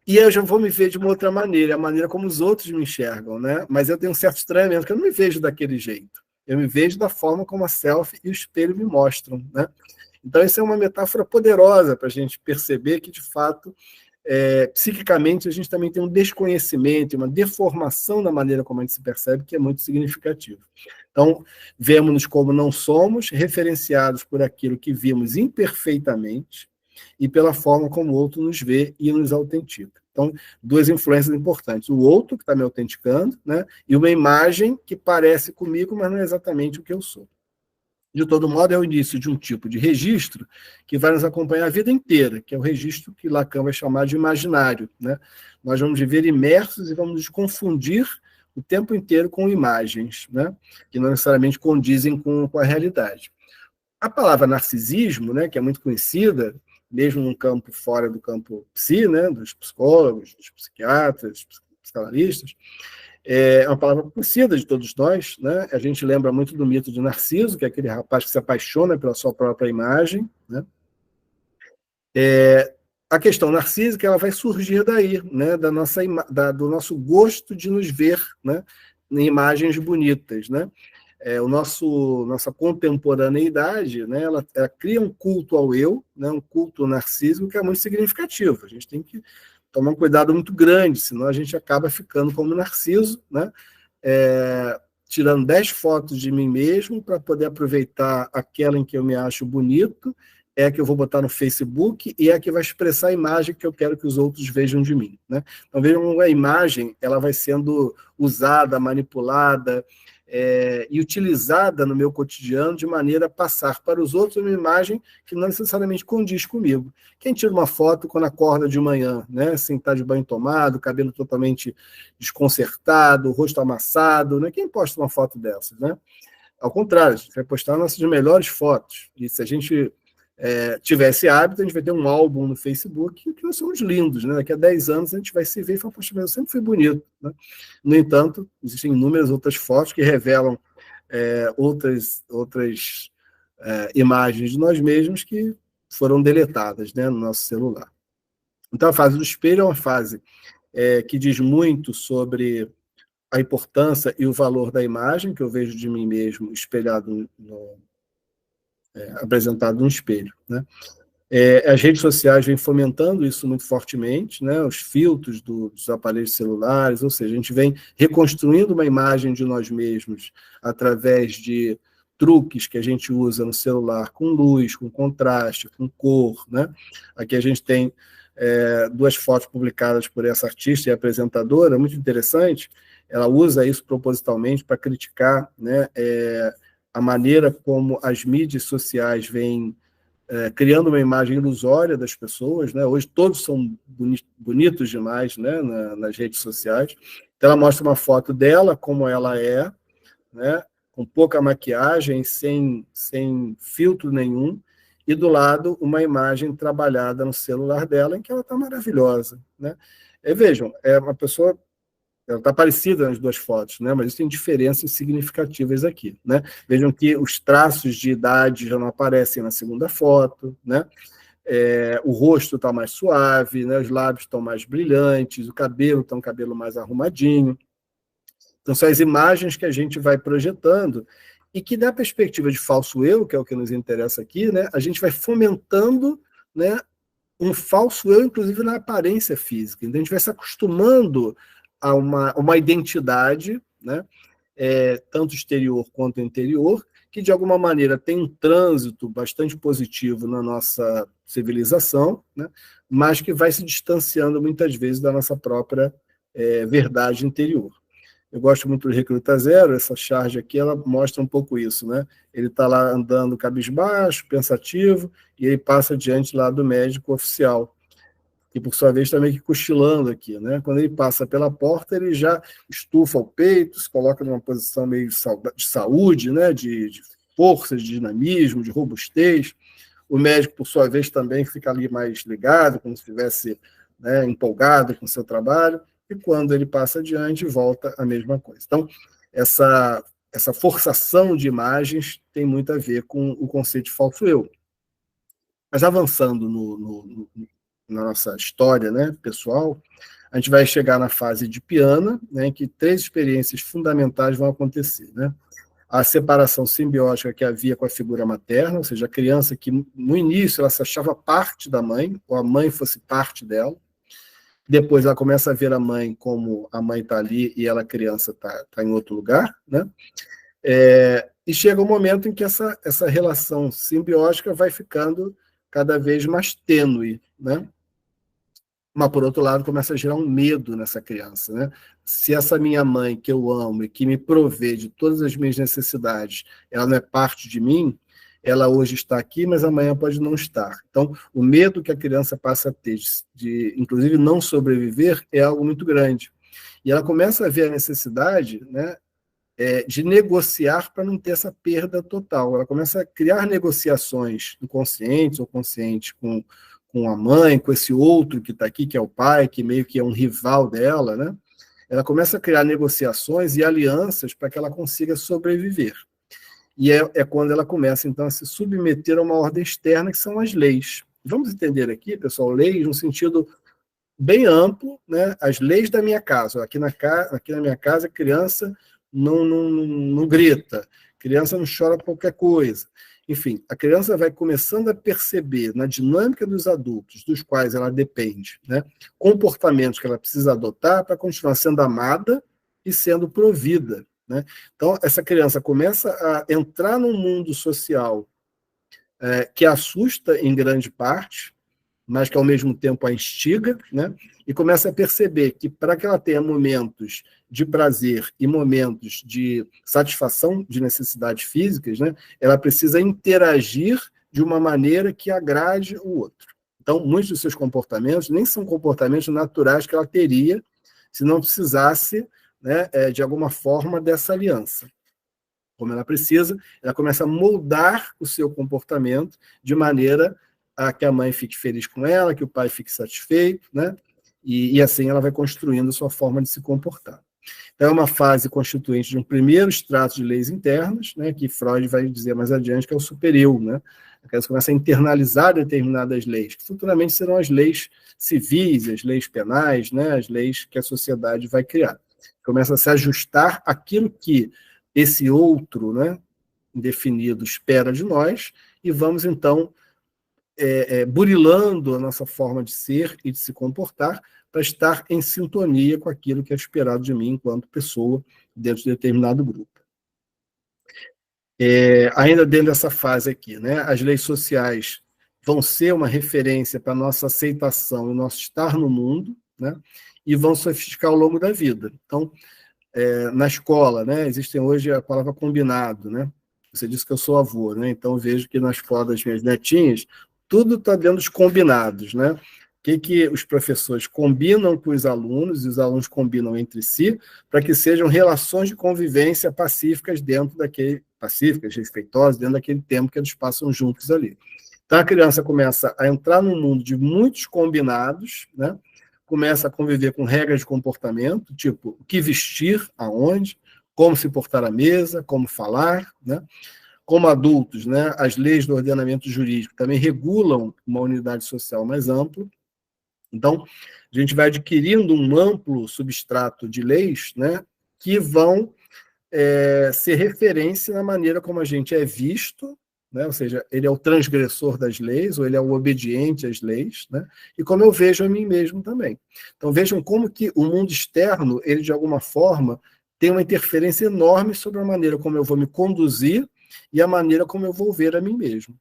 E eu já vou me ver de uma outra maneira, a maneira como os outros me enxergam, né? Mas eu tenho um certo estranhamento, porque eu não me vejo daquele jeito. Eu me vejo da forma como a selfie e o espelho me mostram, né? Então, isso é uma metáfora poderosa para a gente perceber que, de fato, psiquicamente, a gente também tem um desconhecimento, uma deformação na maneira como a gente se percebe, que é muito significativo. Então, vemos-nos como não somos, referenciados por aquilo que vimos imperfeitamente, e pela forma como o outro nos vê e nos autentica. Então, duas influências importantes. O outro, que está me autenticando, né, e uma imagem que parece comigo, mas não é exatamente o que eu sou. De todo modo, é o início de um tipo de registro que vai nos acompanhar a vida inteira, que é o registro que Lacan vai chamar de imaginário, né? Nós vamos viver imersos e vamos nos confundir o tempo inteiro com imagens, né, que não necessariamente condizem com a realidade. A palavra narcisismo, né, que é muito conhecida, mesmo num campo fora do campo psi, né, dos psicólogos, dos psiquiatras, dos psicanalistas, é uma palavra conhecida de todos nós, né? A gente lembra muito do mito de Narciso, que é aquele rapaz que se apaixona pela sua própria imagem, né? A questão narcísica ela vai surgir daí, né, do nosso gosto de nos ver, né, em imagens bonitas, né? Nossa contemporaneidade, né, ela cria um culto ao eu, né, um culto narcísico que é muito significativo. A gente tem que tomar um cuidado muito grande, senão a gente acaba ficando como Narciso, né, tirando 10 fotos de mim mesmo para poder aproveitar aquela em que eu me acho bonito, é a que eu vou botar no Facebook e é a que vai expressar a imagem que eu quero que os outros vejam de mim, né? Então, vejam, a imagem ela vai sendo usada, manipulada e utilizada no meu cotidiano de maneira a passar para os outros uma imagem que não necessariamente condiz comigo. Quem tira uma foto quando acorda de manhã, né? Sem estar de banho tomado, cabelo totalmente desconcertado, rosto amassado, né? Quem posta uma foto dessas, né? Ao contrário, a gente vai postar nossas melhores fotos. E se a gente tiver esse hábito, a gente vai ter um álbum no Facebook que nós somos lindos, né? Daqui a 10 anos a gente vai se ver e falar, poxa, mas eu sempre fui bonito, né? No entanto, existem inúmeras outras fotos que revelam outras imagens de nós mesmos que foram deletadas, né, no nosso celular. Então, a fase do espelho é uma fase que diz muito sobre a importância e o valor da imagem que eu vejo de mim mesmo espelhado apresentado no espelho, né? As redes sociais vêm fomentando isso muito fortemente, né? Os filtros dos aparelhos celulares, ou seja, a gente vem reconstruindo uma imagem de nós mesmos através de truques que a gente usa no celular com luz, com contraste, com cor, né? Aqui a gente tem 2 fotos publicadas por essa artista e apresentadora, muito interessante. Ela usa isso propositalmente para criticar, né, a maneira como as mídias sociais vêm criando uma imagem ilusória das pessoas, né? Hoje todos são bonitos demais, né, nas redes sociais. Então ela mostra uma foto dela como ela é, né, com pouca maquiagem, sem filtro nenhum, e do lado uma imagem trabalhada no celular dela em que ela está maravilhosa, né? Vejam, uma pessoa, ela está parecida nas 2 fotos, né? Mas tem diferenças significativas aqui, né? Vejam que os traços de idade já não aparecem na segunda foto, né? O rosto está mais suave, né? Os lábios estão mais brilhantes, o cabelo está um cabelo mais arrumadinho. Então, são as imagens que a gente vai projetando e que, na perspectiva de falso eu, que é o que nos interessa aqui, né? A gente vai fomentando, né, um falso eu, inclusive na aparência física. Então, a gente vai se acostumando a uma identidade, né, tanto exterior quanto interior, que de alguma maneira tem um trânsito bastante positivo na nossa civilização, né, mas que vai se distanciando muitas vezes da nossa própria verdade interior. Eu gosto muito do Recruta Zero, essa charge aqui, ela mostra um pouco isso, né? Ele está lá andando cabisbaixo, pensativo, e ele passa diante lá do médico oficial, que por sua vez está meio que cochilando aqui, né? Quando ele passa pela porta, ele já estufa o peito, se coloca numa posição meio de saúde, né? De força, de dinamismo, de robustez. O médico, por sua vez, também fica ali mais ligado, como se estivesse, né, empolgado com o seu trabalho, e quando ele passa adiante, volta a mesma coisa. Então, essa forçação de imagens tem muito a ver com o conceito de falso eu. Mas avançando na nossa história, né, pessoal, a gente vai chegar na fase de Piana, né, em que 3 experiências fundamentais vão acontecer, né? A separação simbiótica que havia com a figura materna, ou seja, a criança que no início ela se achava parte da mãe, ou a mãe fosse parte dela. Depois ela começa a ver a mãe como a mãe está ali e ela, criança, está em outro lugar, né? E chega um momento em que essa relação simbiótica vai ficando cada vez mais tênue, né? Mas, por outro lado, começa a gerar um medo nessa criança, né? Se essa minha mãe, que eu amo e que me provê de todas as minhas necessidades, ela não é parte de mim, ela hoje está aqui, mas amanhã pode não estar. Então, o medo que a criança passa a ter de inclusive, não sobreviver é algo muito grande. E ela começa a ver a necessidade, né, de negociar para não ter essa perda total. Ela começa a criar negociações inconscientes ou conscientes com a mãe, com esse outro que está aqui, que é o pai, que meio que é um rival dela, né? Ela começa a criar negociações e alianças para que ela consiga sobreviver. E é quando ela começa, então, a se submeter a uma ordem externa, que são as leis. Vamos entender aqui, pessoal, leis no sentido bem amplo, né? As leis da minha casa. Aqui na minha casa, criança não grita, criança não chora por qualquer coisa. Enfim, a criança vai começando a perceber na dinâmica dos adultos, dos quais ela depende, né? Comportamentos que ela precisa adotar para continuar sendo amada e sendo provida, né? Então, essa criança começa a entrar num mundo social que assusta em grande parte, mas que ao mesmo tempo a instiga, né? E começa a perceber que para que ela tenha momentos de prazer e momentos de satisfação de necessidades físicas, né, ela precisa interagir de uma maneira que agrade o outro. Então, muitos dos seus comportamentos nem são comportamentos naturais que ela teria se não precisasse, né, de alguma forma dessa aliança. Como ela precisa, ela começa a moldar o seu comportamento de maneira a que a mãe fique feliz com ela, que o pai fique satisfeito, né? E assim ela vai construindo a sua forma de se comportar. Então, é uma fase constituinte de um primeiro extrato de leis internas, né, que Freud vai dizer mais adiante que é o supereu, né? A criança começa a internalizar determinadas leis, que futuramente serão as leis civis, as leis penais, né, as leis que a sociedade vai criar. Começa a se ajustar àquilo que esse outro, né, indefinido espera de nós, e vamos, então, burilando a nossa forma de ser e de se comportar para estar em sintonia com aquilo que é esperado de mim enquanto pessoa dentro de determinado grupo. Ainda dentro dessa fase aqui, né, as leis sociais vão ser uma referência para a nossa aceitação e nosso estar no mundo, né, e vão sofisticar ao longo da vida. Então, na escola, né, existem hoje a palavra combinado, né? Você disse que eu sou avô, né? Então vejo que na escola das minhas netinhas tudo está dentro dos combinados, né? O que os professores combinam com os alunos e os alunos combinam entre si para que sejam relações de convivência pacíficas respeitosas, dentro daquele tempo que eles passam juntos ali. Então a criança começa a entrar num mundo de muitos combinados, né? Começa a conviver com regras de comportamento, tipo o que vestir, aonde, como se portar à mesa, como falar, né? Como adultos, né, as leis do ordenamento jurídico também regulam uma unidade social mais ampla. Então, a gente vai adquirindo um amplo substrato de leis, né, que vão ser referência na maneira como a gente é visto, né, ou seja, ele é o transgressor das leis, ou ele é o obediente às leis, né, e como eu vejo a mim mesmo também. Então, vejam como que o mundo externo, ele de alguma forma, tem uma interferência enorme sobre a maneira como eu vou me conduzir e a maneira como eu vou ver a mim mesmo.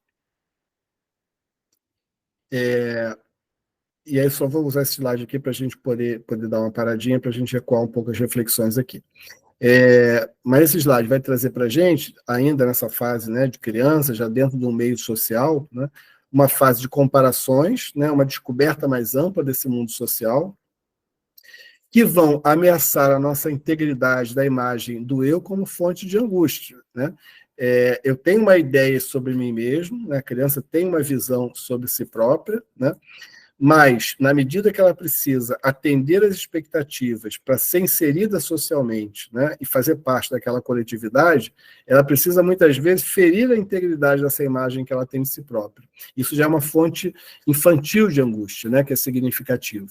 E aí só vou usar esse slide aqui para a gente poder dar uma paradinha, para a gente recuar um pouco as reflexões aqui. Mas esse slide vai trazer para a gente, ainda nessa fase, né, de criança, já dentro de um meio social, né, uma fase de comparações, né, uma descoberta mais ampla desse mundo social, que vão ameaçar a nossa integridade da imagem do eu como fonte de angústia, né? Eu tenho uma ideia sobre mim mesmo, né? A criança tem uma visão sobre si própria, né? Mas, na medida que ela precisa atender às expectativas para ser inserida socialmente, né, e fazer parte daquela coletividade, ela precisa, muitas vezes, ferir a integridade dessa imagem que ela tem de si própria. Isso já é uma fonte infantil de angústia, né, que é significativa.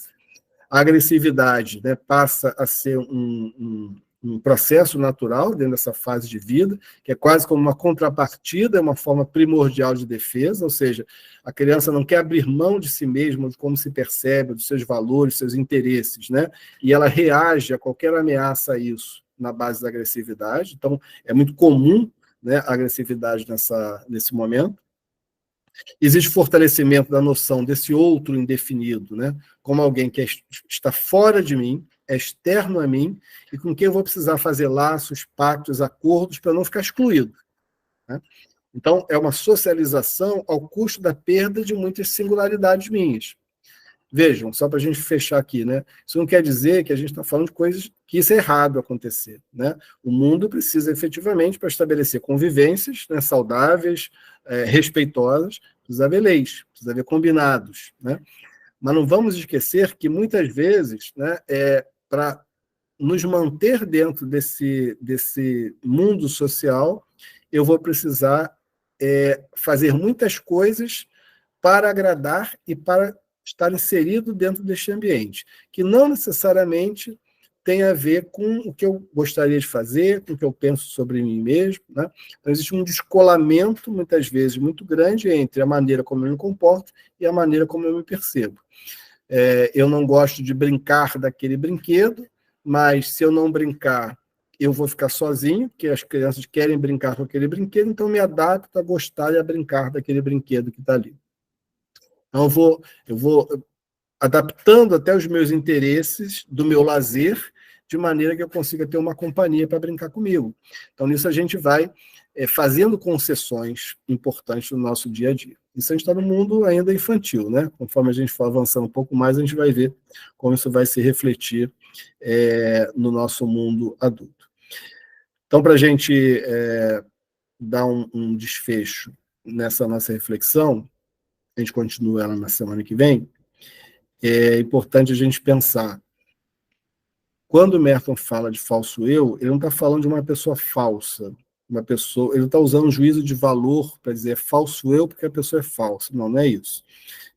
A agressividade, né, passa a ser um processo natural dentro dessa fase de vida, que é quase como uma contrapartida, uma forma primordial de defesa, ou seja, a criança não quer abrir mão de si mesma, de como se percebe, dos seus valores, seus interesses, né? E ela reage a qualquer ameaça a isso na base da agressividade. Então, é muito comum, né, a agressividade nesse momento. Existe fortalecimento da noção desse outro indefinido, né? Como alguém que está fora de mim, é externo a mim, e com quem eu vou precisar fazer laços, pactos, acordos, para não ficar excluído, né? Então, é uma socialização ao custo da perda de muitas singularidades minhas. Vejam, só para a gente fechar aqui, né? Isso não quer dizer que a gente está falando de coisas que isso é errado acontecer, né? O mundo precisa efetivamente, para estabelecer convivências, né, saudáveis, respeitosas, precisa haver leis, precisa haver combinados, né? Mas não vamos esquecer que muitas vezes, né, para nos manter dentro desse mundo social, eu vou precisar fazer muitas coisas para agradar e para estar inserido dentro deste ambiente, que não necessariamente tem a ver com o que eu gostaria de fazer, com o que eu penso sobre mim mesmo, né? Então, existe um descolamento, muitas vezes, muito grande entre a maneira como eu me comporto e a maneira como eu me percebo. Eu não gosto de brincar daquele brinquedo, mas se eu não brincar, eu vou ficar sozinho, porque as crianças querem brincar com aquele brinquedo, então eu me adapto a gostar e a brincar daquele brinquedo que está ali. Então, eu vou adaptando até os meus interesses, do meu lazer, de maneira que eu consiga ter uma companhia para brincar comigo. Então, nisso a gente vai fazendo concessões importantes no nosso dia a dia. Isso a gente está no mundo ainda infantil, né? Conforme a gente for avançando um pouco mais, a gente vai ver como isso vai se refletir no nosso mundo adulto. Então, para a gente dar um desfecho nessa nossa reflexão, a gente continua ela na semana que vem, é importante a gente pensar. Quando o Merton fala de falso eu, ele não está falando de uma pessoa falsa. Ele não está usando um juízo de valor para dizer falso eu porque a pessoa é falsa. Não, não é isso.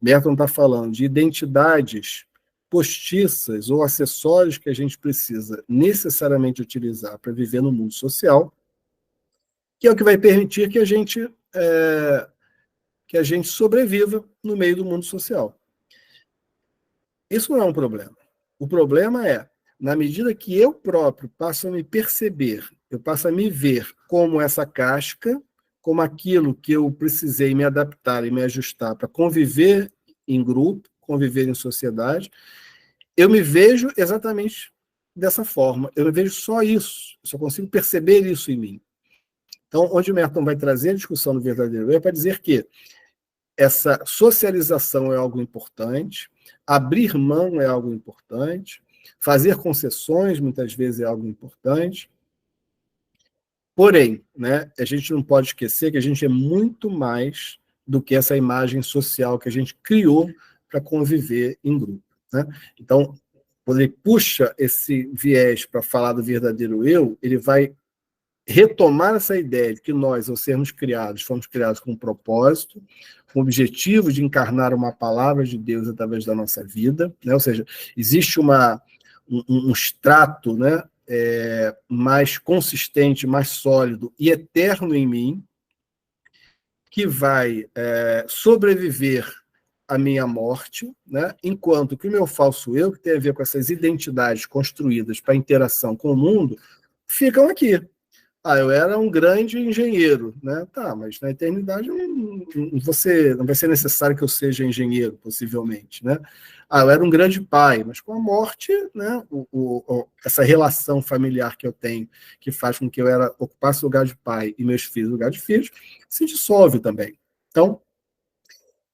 Merton está falando de identidades postiças ou acessórios que a gente precisa necessariamente utilizar para viver no mundo social, que é o que vai permitir que a gente sobreviva no meio do mundo social. Isso não é um problema. O problema é, na medida que eu próprio passo a me perceber, eu passo a me ver como essa casca, como aquilo que eu precisei me adaptar e me ajustar para conviver em grupo, conviver em sociedade, eu me vejo exatamente dessa forma. Eu me vejo só isso. Eu só consigo perceber isso em mim. Então, onde o Merton vai trazer a discussão do verdadeiro eu é para dizer que essa socialização é algo importante, abrir mão é algo importante, fazer concessões muitas vezes é algo importante. Porém, né, a gente não pode esquecer que a gente é muito mais do que essa imagem social que a gente criou para conviver em grupo, né? Então, quando ele puxa esse viés para falar do verdadeiro eu, ele vai retomar essa ideia de que nós, ao sermos criados, fomos criados com um propósito, com o objetivo de encarnar uma palavra de Deus através da nossa vida, né? Ou seja, existe um extrato, né, mais consistente, mais sólido e eterno em mim, que vai sobreviver à minha morte, né? Enquanto que o meu falso eu, que tem a ver com essas identidades construídas para interação com o mundo, ficam aqui. Eu era um grande engenheiro, né? Tá, mas na eternidade não vai ser necessário que eu seja engenheiro, possivelmente, né? Eu era um grande pai, mas com a morte, né? Essa relação familiar que eu tenho, que faz com que eu ocupasse o lugar de pai e meus filhos o lugar de filhos, se dissolve também. Então,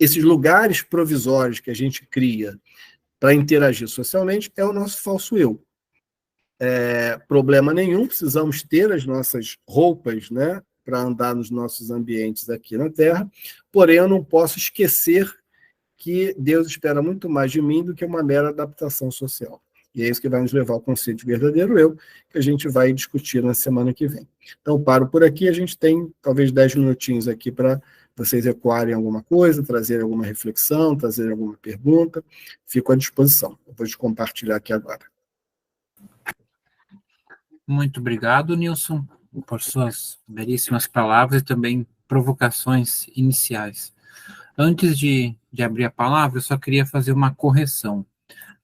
esses lugares provisórios que a gente cria para interagir socialmente é o nosso falso eu. Problema nenhum, precisamos ter as nossas roupas, né, para andar nos nossos ambientes aqui na Terra, porém eu não posso esquecer que Deus espera muito mais de mim do que uma mera adaptação social. E é isso que vai nos levar ao conceito de verdadeiro eu, que a gente vai discutir na semana que vem. Então, paro por aqui, a gente tem talvez 10 minutinhos aqui para vocês ecoarem alguma coisa, trazerem alguma reflexão, trazerem alguma pergunta, fico à disposição. Eu vou te compartilhar aqui agora. Muito obrigado, Nilson, por suas belíssimas palavras e também provocações iniciais. Antes de abrir a palavra, eu só queria fazer uma correção.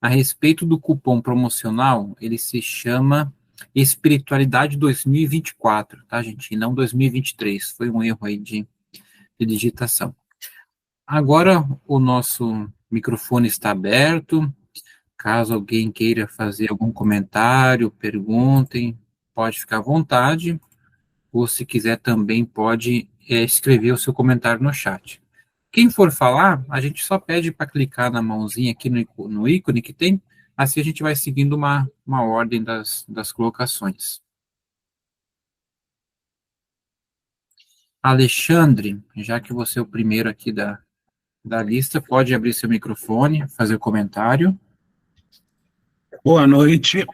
A respeito do cupom promocional, ele se chama Espiritualidade 2024, tá, gente? E não 2023. Foi um erro aí de digitação. Agora, o nosso microfone está aberto. Caso alguém queira fazer algum comentário, perguntem, pode ficar à vontade, ou se quiser também pode escrever o seu comentário no chat. Quem for falar, a gente só pede para clicar na mãozinha aqui no ícone que tem, assim a gente vai seguindo uma ordem das colocações. Alexandre, já que você é o primeiro aqui da lista, pode abrir seu microfone, fazer o comentário. Boa noite.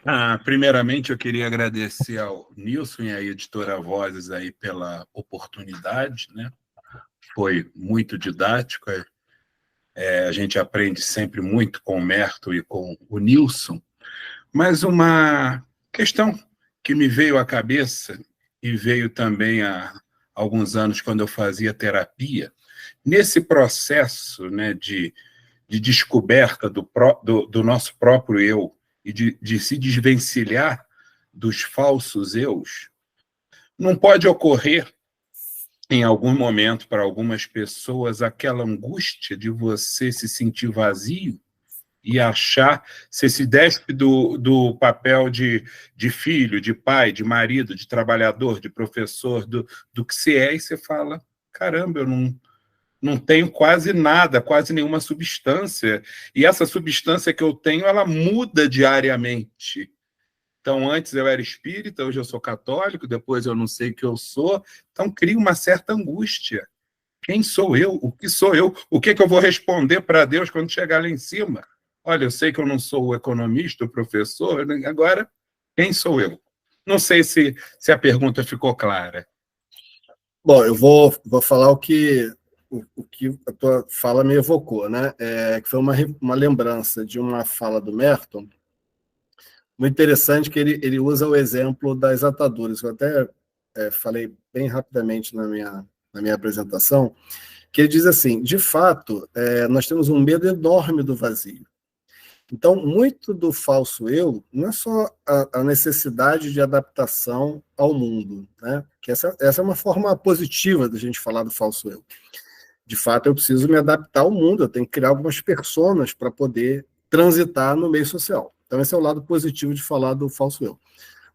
Primeiramente, eu queria agradecer ao Nilson e à editora Vozes aí pela oportunidade, né? Foi muito didático. A gente aprende sempre muito com o Merton e com o Nilson, mas uma questão que me veio à cabeça e veio também há alguns anos quando eu fazia terapia, nesse processo, né, de descoberta do nosso próprio eu e de se desvencilhar dos falsos eus, não pode ocorrer em algum momento, para algumas pessoas, aquela angústia de você se sentir vazio e achar, você se despe do papel de filho, de pai, de marido, de trabalhador, de professor, do que você é, e você fala, caramba, eu não tenho quase nada, quase nenhuma substância, e essa substância que eu tenho, ela muda diariamente. Então, antes eu era espírita, hoje eu sou católico, depois eu não sei o que eu sou. Então, cria uma certa angústia. Quem sou eu? O que sou eu? O que eu vou responder para Deus quando chegar lá em cima? Olha, eu sei que eu não sou o economista, o professor, agora, quem sou eu? Não sei se a pergunta ficou clara. Bom, eu vou falar o que a tua fala me evocou, né? Que foi uma lembrança de uma fala do Merton, muito interessante, que ele usa o exemplo das ataduras. Eu até falei bem rapidamente na minha apresentação, que ele diz assim, de fato, nós temos um medo enorme do vazio. Então, muito do falso eu não é só a necessidade de adaptação ao mundo, né? Que essa é uma forma positiva da gente falar do falso eu. De fato, eu preciso me adaptar ao mundo, eu tenho que criar algumas personas para poder transitar no meio social. Então, esse é o lado positivo de falar do falso eu.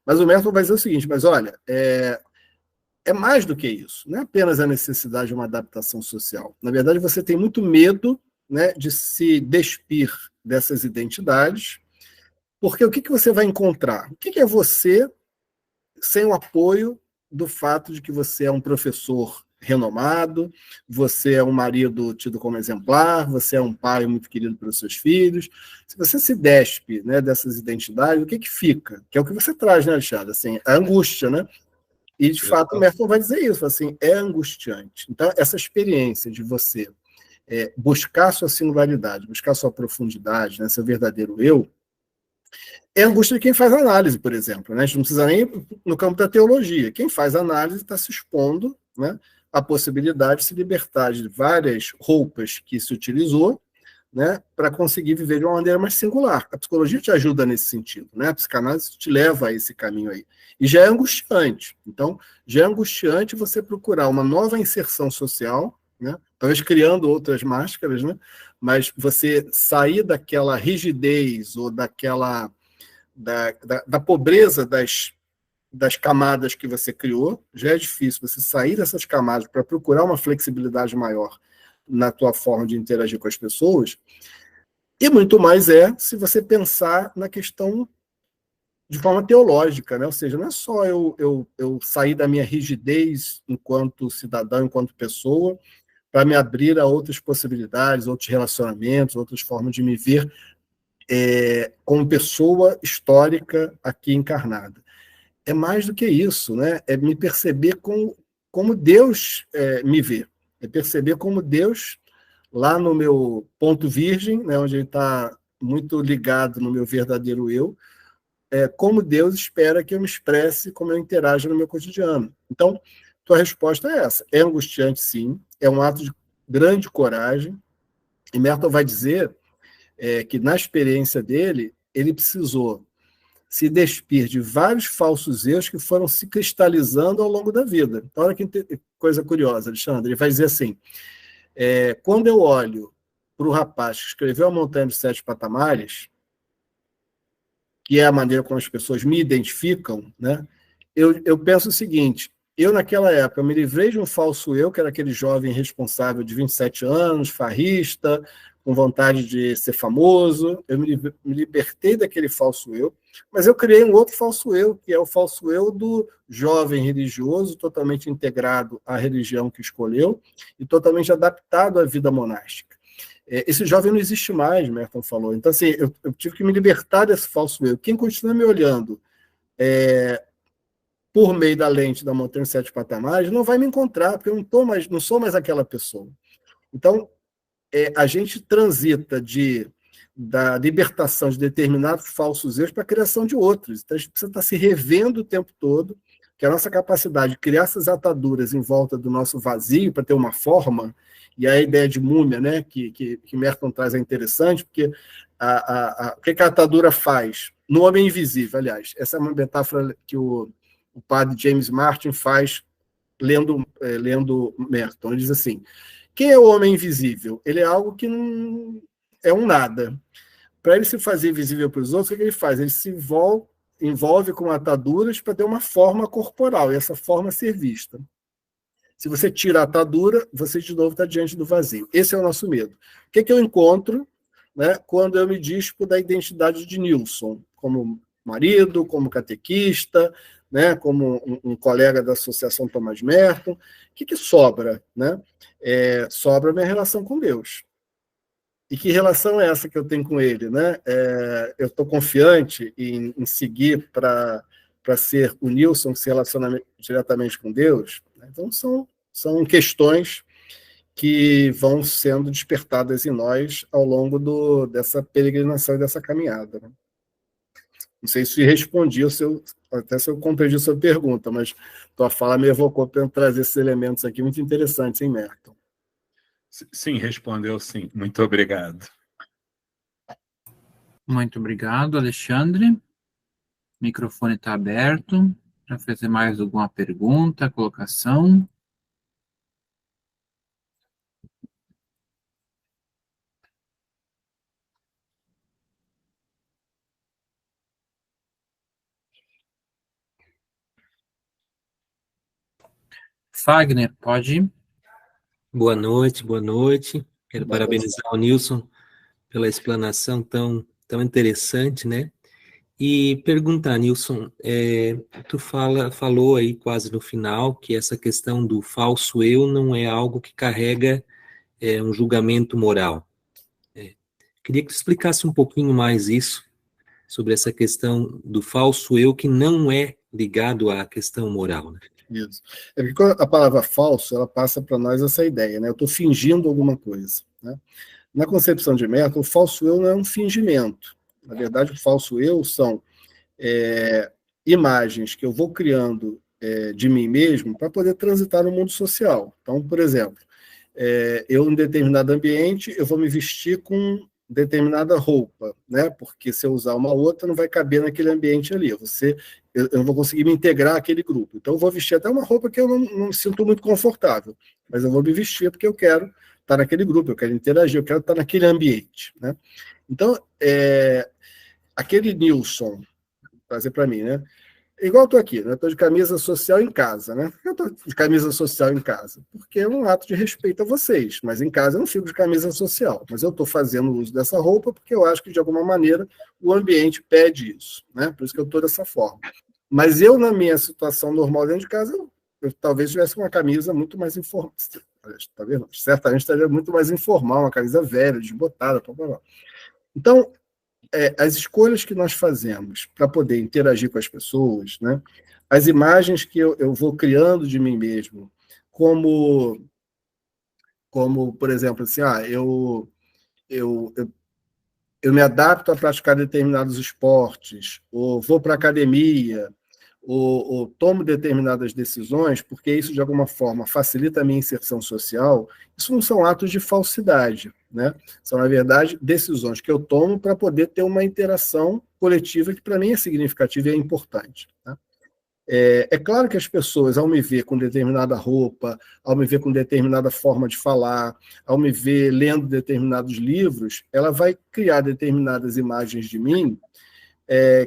Mas o Merton vai dizer o seguinte, mas olha, é mais do que isso, não é apenas a necessidade de uma adaptação social. Na verdade, você tem muito medo, né, de se despir dessas identidades, porque o que você vai encontrar? O que é você sem o apoio do fato de que você é um professor renomado, você é um marido tido como exemplar, você é um pai muito querido pelos seus filhos. Se você se despe, né, dessas identidades, o que fica? Que é o que você traz, né, Alexandre? Assim, a angústia, né? E, de fato, o Merton vai dizer isso, assim, é angustiante. Então, essa experiência de você buscar sua singularidade, buscar sua profundidade, né, seu verdadeiro eu, é a angústia de quem faz análise, por exemplo. Né? A gente não precisa nem ir no campo da teologia. Quem faz análise está se expondo, né, à possibilidade de se libertar de várias roupas que se utilizou, né, para conseguir viver de uma maneira mais singular. A psicologia te ajuda nesse sentido, né? A psicanálise te leva a esse caminho aí. E já é angustiante. Então, já é angustiante você procurar uma nova inserção social, né? Talvez criando outras máscaras, né? Mas você sair daquela rigidez ou daquela da pobreza das camadas que você criou, já é difícil você sair dessas camadas para procurar uma flexibilidade maior na tua forma de interagir com as pessoas, e muito mais se você pensar na questão de forma teológica, né? Ou seja, não é só eu sair da minha rigidez enquanto cidadão, enquanto pessoa, para me abrir a outras possibilidades, outros relacionamentos, outras formas de me ver como pessoa histórica aqui encarnada. É mais do que isso, né? É me perceber como Deus me vê. É perceber como Deus, lá no meu ponto virgem, né, onde ele está muito ligado no meu verdadeiro eu, como Deus espera que eu me expresse, como eu interaja no meu cotidiano. Então, tua resposta é essa. É angustiante, sim. É um ato de grande coragem. E Merton vai dizer que, na experiência dele, ele precisou se despir de vários falsos eus que foram se cristalizando ao longo da vida. Então, olha que coisa curiosa, Alexandre. Ele vai dizer assim, quando eu olho para o rapaz que escreveu A Montanha dos Sete Patamares, que é a maneira como as pessoas me identificam, né, eu penso o seguinte, eu naquela época me livrei de um falso eu, que era aquele jovem responsável de 27 anos, farrista, com vontade de ser famoso, eu me libertei daquele falso eu, mas eu criei um outro falso eu, que é o falso eu do jovem religioso, totalmente integrado à religião que escolheu e totalmente adaptado à vida monástica. Esse jovem não existe mais, Merton falou. Então, assim, eu tive que me libertar desse falso eu. Quem continua me olhando por meio da lente da Montanha dos Sete Patamares não vai me encontrar, porque eu não sou mais aquela pessoa. Então, a gente transita da libertação de determinados falsos erros para a criação de outros. Então, a gente precisa estar se revendo o tempo todo, que a nossa capacidade de criar essas ataduras em volta do nosso vazio para ter uma forma, e a ideia de múmia, né, que Merton traz é interessante, porque o que a atadura faz? No Homem Invisível, aliás, essa é uma metáfora que o padre James Martin faz lendo Merton. Ele diz assim, quem é o homem invisível? Ele é algo que não é um nada. Para ele se fazer visível para os outros, o que ele faz? Ele se envolve com ataduras para ter uma forma corporal, e essa forma ser vista. Se você tira a atadura, você de novo está diante do vazio. Esse é o nosso medo. O que eu encontro, né, quando eu me dispo da identidade de Nilson, como marido, como catequista, né, como um colega da Associação Thomas Merton? O que sobra? Né? Sobra a minha relação com Deus. E que relação é essa que eu tenho com ele? Né? Eu estou confiante em seguir para ser o Nilson, que se relaciona diretamente com Deus? Então, são questões que vão sendo despertadas em nós ao longo dessa peregrinação e dessa caminhada. Né? Não sei se respondi, até se eu compreendi a sua pergunta, mas tua fala me evocou para trazer esses elementos aqui muito interessantes, hein, Merton? Sim, respondeu sim. Muito obrigado. Muito obrigado, Alexandre. O microfone está aberto para fazer mais alguma pergunta, colocação. Fagner, pode ir. Boa noite, boa noite. Quero parabenizar o Nilson pela explanação tão interessante, né? E perguntar, Nilson, tu falou aí quase no final que essa questão do falso eu não é algo que carrega um julgamento moral. Queria que tu explicasse um pouquinho mais isso, sobre essa questão do falso eu que não é ligado à questão moral, né? Isso. Porque a palavra falso, ela passa para nós essa ideia, né? Eu estou fingindo alguma coisa. Né? Na concepção de Merton, o falso eu não é um fingimento. Na verdade, o falso eu são imagens que eu vou criando de mim mesmo para poder transitar no mundo social. Então, por exemplo, eu em determinado ambiente, eu vou me vestir com determinada roupa, né? Porque se eu usar uma outra, não vai caber naquele ambiente ali. Eu não vou conseguir me integrar àquele grupo. Então, eu vou vestir até uma roupa que eu não me sinto muito confortável, mas eu vou me vestir porque eu quero estar naquele grupo, eu quero interagir, eu quero estar naquele ambiente, né? Então, aquele Nilson, trazer para mim, né? Igual eu estou aqui, né? Estou de camisa social em casa, né? Eu estou de camisa social em casa, porque é um ato de respeito a vocês, mas em casa eu não fico de camisa social, mas eu estou fazendo uso dessa roupa porque eu acho que, de alguma maneira, o ambiente pede isso, né? Por isso que eu estou dessa forma. Mas eu, na minha situação normal dentro de casa, eu talvez tivesse uma camisa muito mais informal, tá vendo? Certamente estaria muito mais informal, uma camisa velha, desbotada, blá, blá, blá. Então, as escolhas que nós fazemos para poder interagir com as pessoas, né? As imagens que eu vou criando de mim mesmo, como por exemplo, assim, eu me adapto a praticar determinados esportes, ou vou para a academia, ou tomo determinadas decisões, porque isso, de alguma forma, facilita a minha inserção social, isso não são atos de falsidade, né? São, na verdade, decisões que eu tomo para poder ter uma interação coletiva que, para mim, é significativa e é importante. Né? É claro que as pessoas, ao me ver com determinada roupa, ao me ver com determinada forma de falar, ao me ver lendo determinados livros, ela vai criar determinadas imagens de mim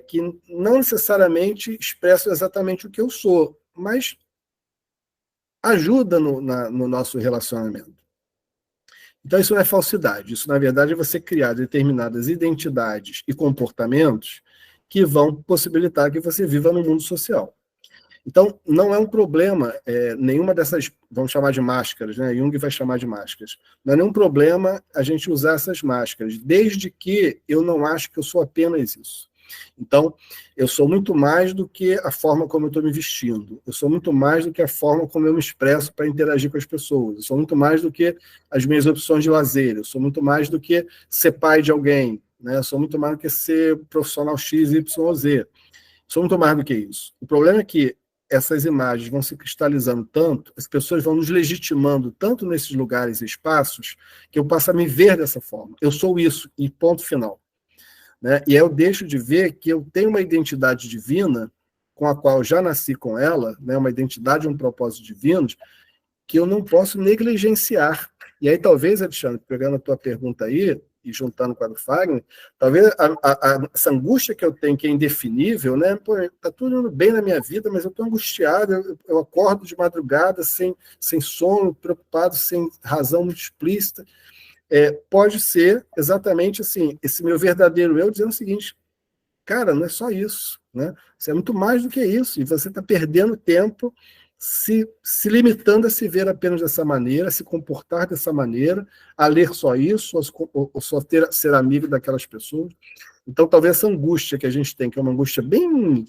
que não necessariamente expressam exatamente o que eu sou, mas ajuda no nosso relacionamento. Então, isso não é falsidade. Isso, na verdade, é você criar determinadas identidades e comportamentos que vão possibilitar que você viva no mundo social. Então, não é um problema nenhuma dessas, vamos chamar de máscaras, né? Jung vai chamar de máscaras. Não é nenhum problema a gente usar essas máscaras, desde que eu não acho que eu sou apenas isso. Então, eu sou muito mais do que a forma como eu estou me vestindo, eu sou muito mais do que a forma como eu me expresso para interagir com as pessoas, eu sou muito mais do que as minhas opções de lazer, eu sou muito mais do que ser pai de alguém, né? Eu sou muito mais do que ser profissional X, Y, Z. Sou muito mais do que isso. O problema é que essas imagens vão se cristalizando tanto, as pessoas vão nos legitimando tanto nesses lugares e espaços, que eu passo a me ver dessa forma. Eu sou isso, e ponto final. Né? E aí eu deixo de ver que eu tenho uma identidade divina, com a qual eu já nasci com ela, né? Uma identidade e um propósito divinos, que eu não posso negligenciar. E aí talvez, Alexandre, pegando a tua pergunta aí, e juntando com a do Fagner, talvez essa angústia que eu tenho, que é indefinível, né? Pô, tá tudo indo bem na minha vida, mas eu estou angustiado, eu acordo de madrugada sem sono, preocupado, sem razão muito explícita. Pode ser exatamente assim, esse meu verdadeiro eu dizendo o seguinte, cara, não é só isso, né? Você é muito mais do que isso, e você está perdendo tempo se limitando a se ver apenas dessa maneira, a se comportar dessa maneira, a ler só isso, ou só ser amigo daquelas pessoas. Então, talvez essa angústia que a gente tem, que é uma angústia bem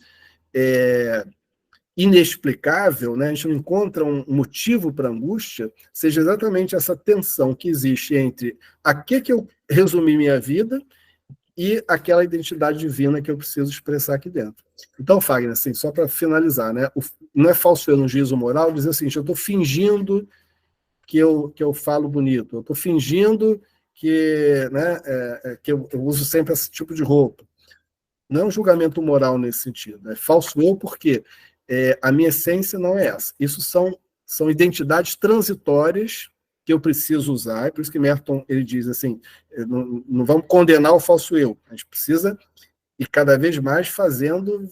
inexplicável, né? A gente não encontra um motivo para angústia, seja exatamente essa tensão que existe entre a que eu resumi minha vida e aquela identidade divina que eu preciso expressar aqui dentro. Então, Fagner, assim, só para finalizar, né? Não é falso eu no juízo moral dizer assim, eu estou fingindo que eu falo bonito, eu estou fingindo que, né, que eu uso sempre esse tipo de roupa. Não é um julgamento moral nesse sentido. É falso eu porque a minha essência não é essa. Isso são identidades transitórias que eu preciso usar, e por isso que Merton ele diz assim, não vamos condenar o falso eu, a gente precisa ir cada vez mais fazendo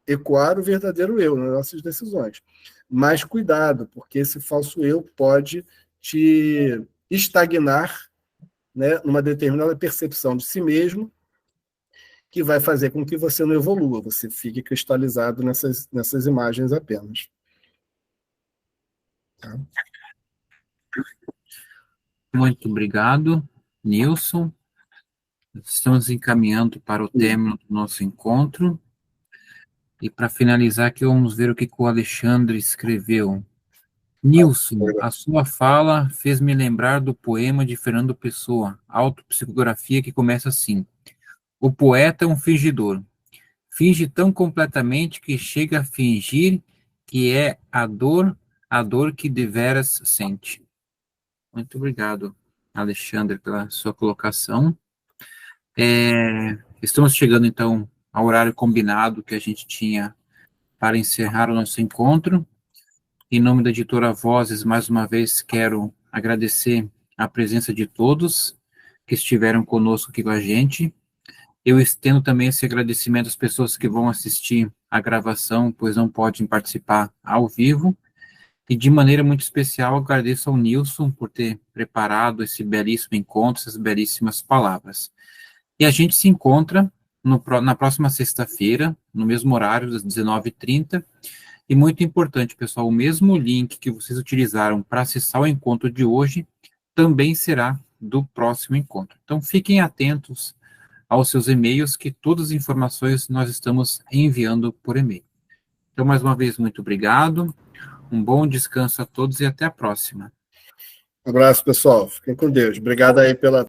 ecoar o verdadeiro eu nas nossas decisões. Mas cuidado, porque esse falso eu pode te estagnar, né, numa determinada percepção de si mesmo, que vai fazer com que você não evolua, você fique cristalizado nessas imagens apenas. Tá? Muito obrigado, Nilson. Estamos encaminhando para o término do nosso encontro. E para finalizar aqui, vamos ver o que o Alexandre escreveu. Nilson, a sua fala fez-me lembrar do poema de Fernando Pessoa, Autopsicografia, que começa assim. O poeta é um fingidor. Finge tão completamente que chega a fingir que é a dor que deveras sente. Muito obrigado, Alexandre, pela sua colocação. Estamos chegando, então, ao horário combinado que a gente tinha para encerrar o nosso encontro. Em nome da editora Vozes, mais uma vez, quero agradecer a presença de todos que estiveram conosco aqui com a gente. Eu estendo também esse agradecimento às pessoas que vão assistir a gravação, pois não podem participar ao vivo. E de maneira muito especial, agradeço ao Nilson por ter preparado esse belíssimo encontro, essas belíssimas palavras. E a gente se encontra na próxima sexta-feira, no mesmo horário, das 19h30. E muito importante, pessoal, o mesmo link que vocês utilizaram para acessar o encontro de hoje também será do próximo encontro. Então, fiquem atentos aos seus e-mails, que todas as informações nós estamos enviando por e-mail. Então, mais uma vez, muito obrigado, um bom descanso a todos e até a próxima. Um abraço, pessoal. Fiquem com Deus. Obrigado aí pela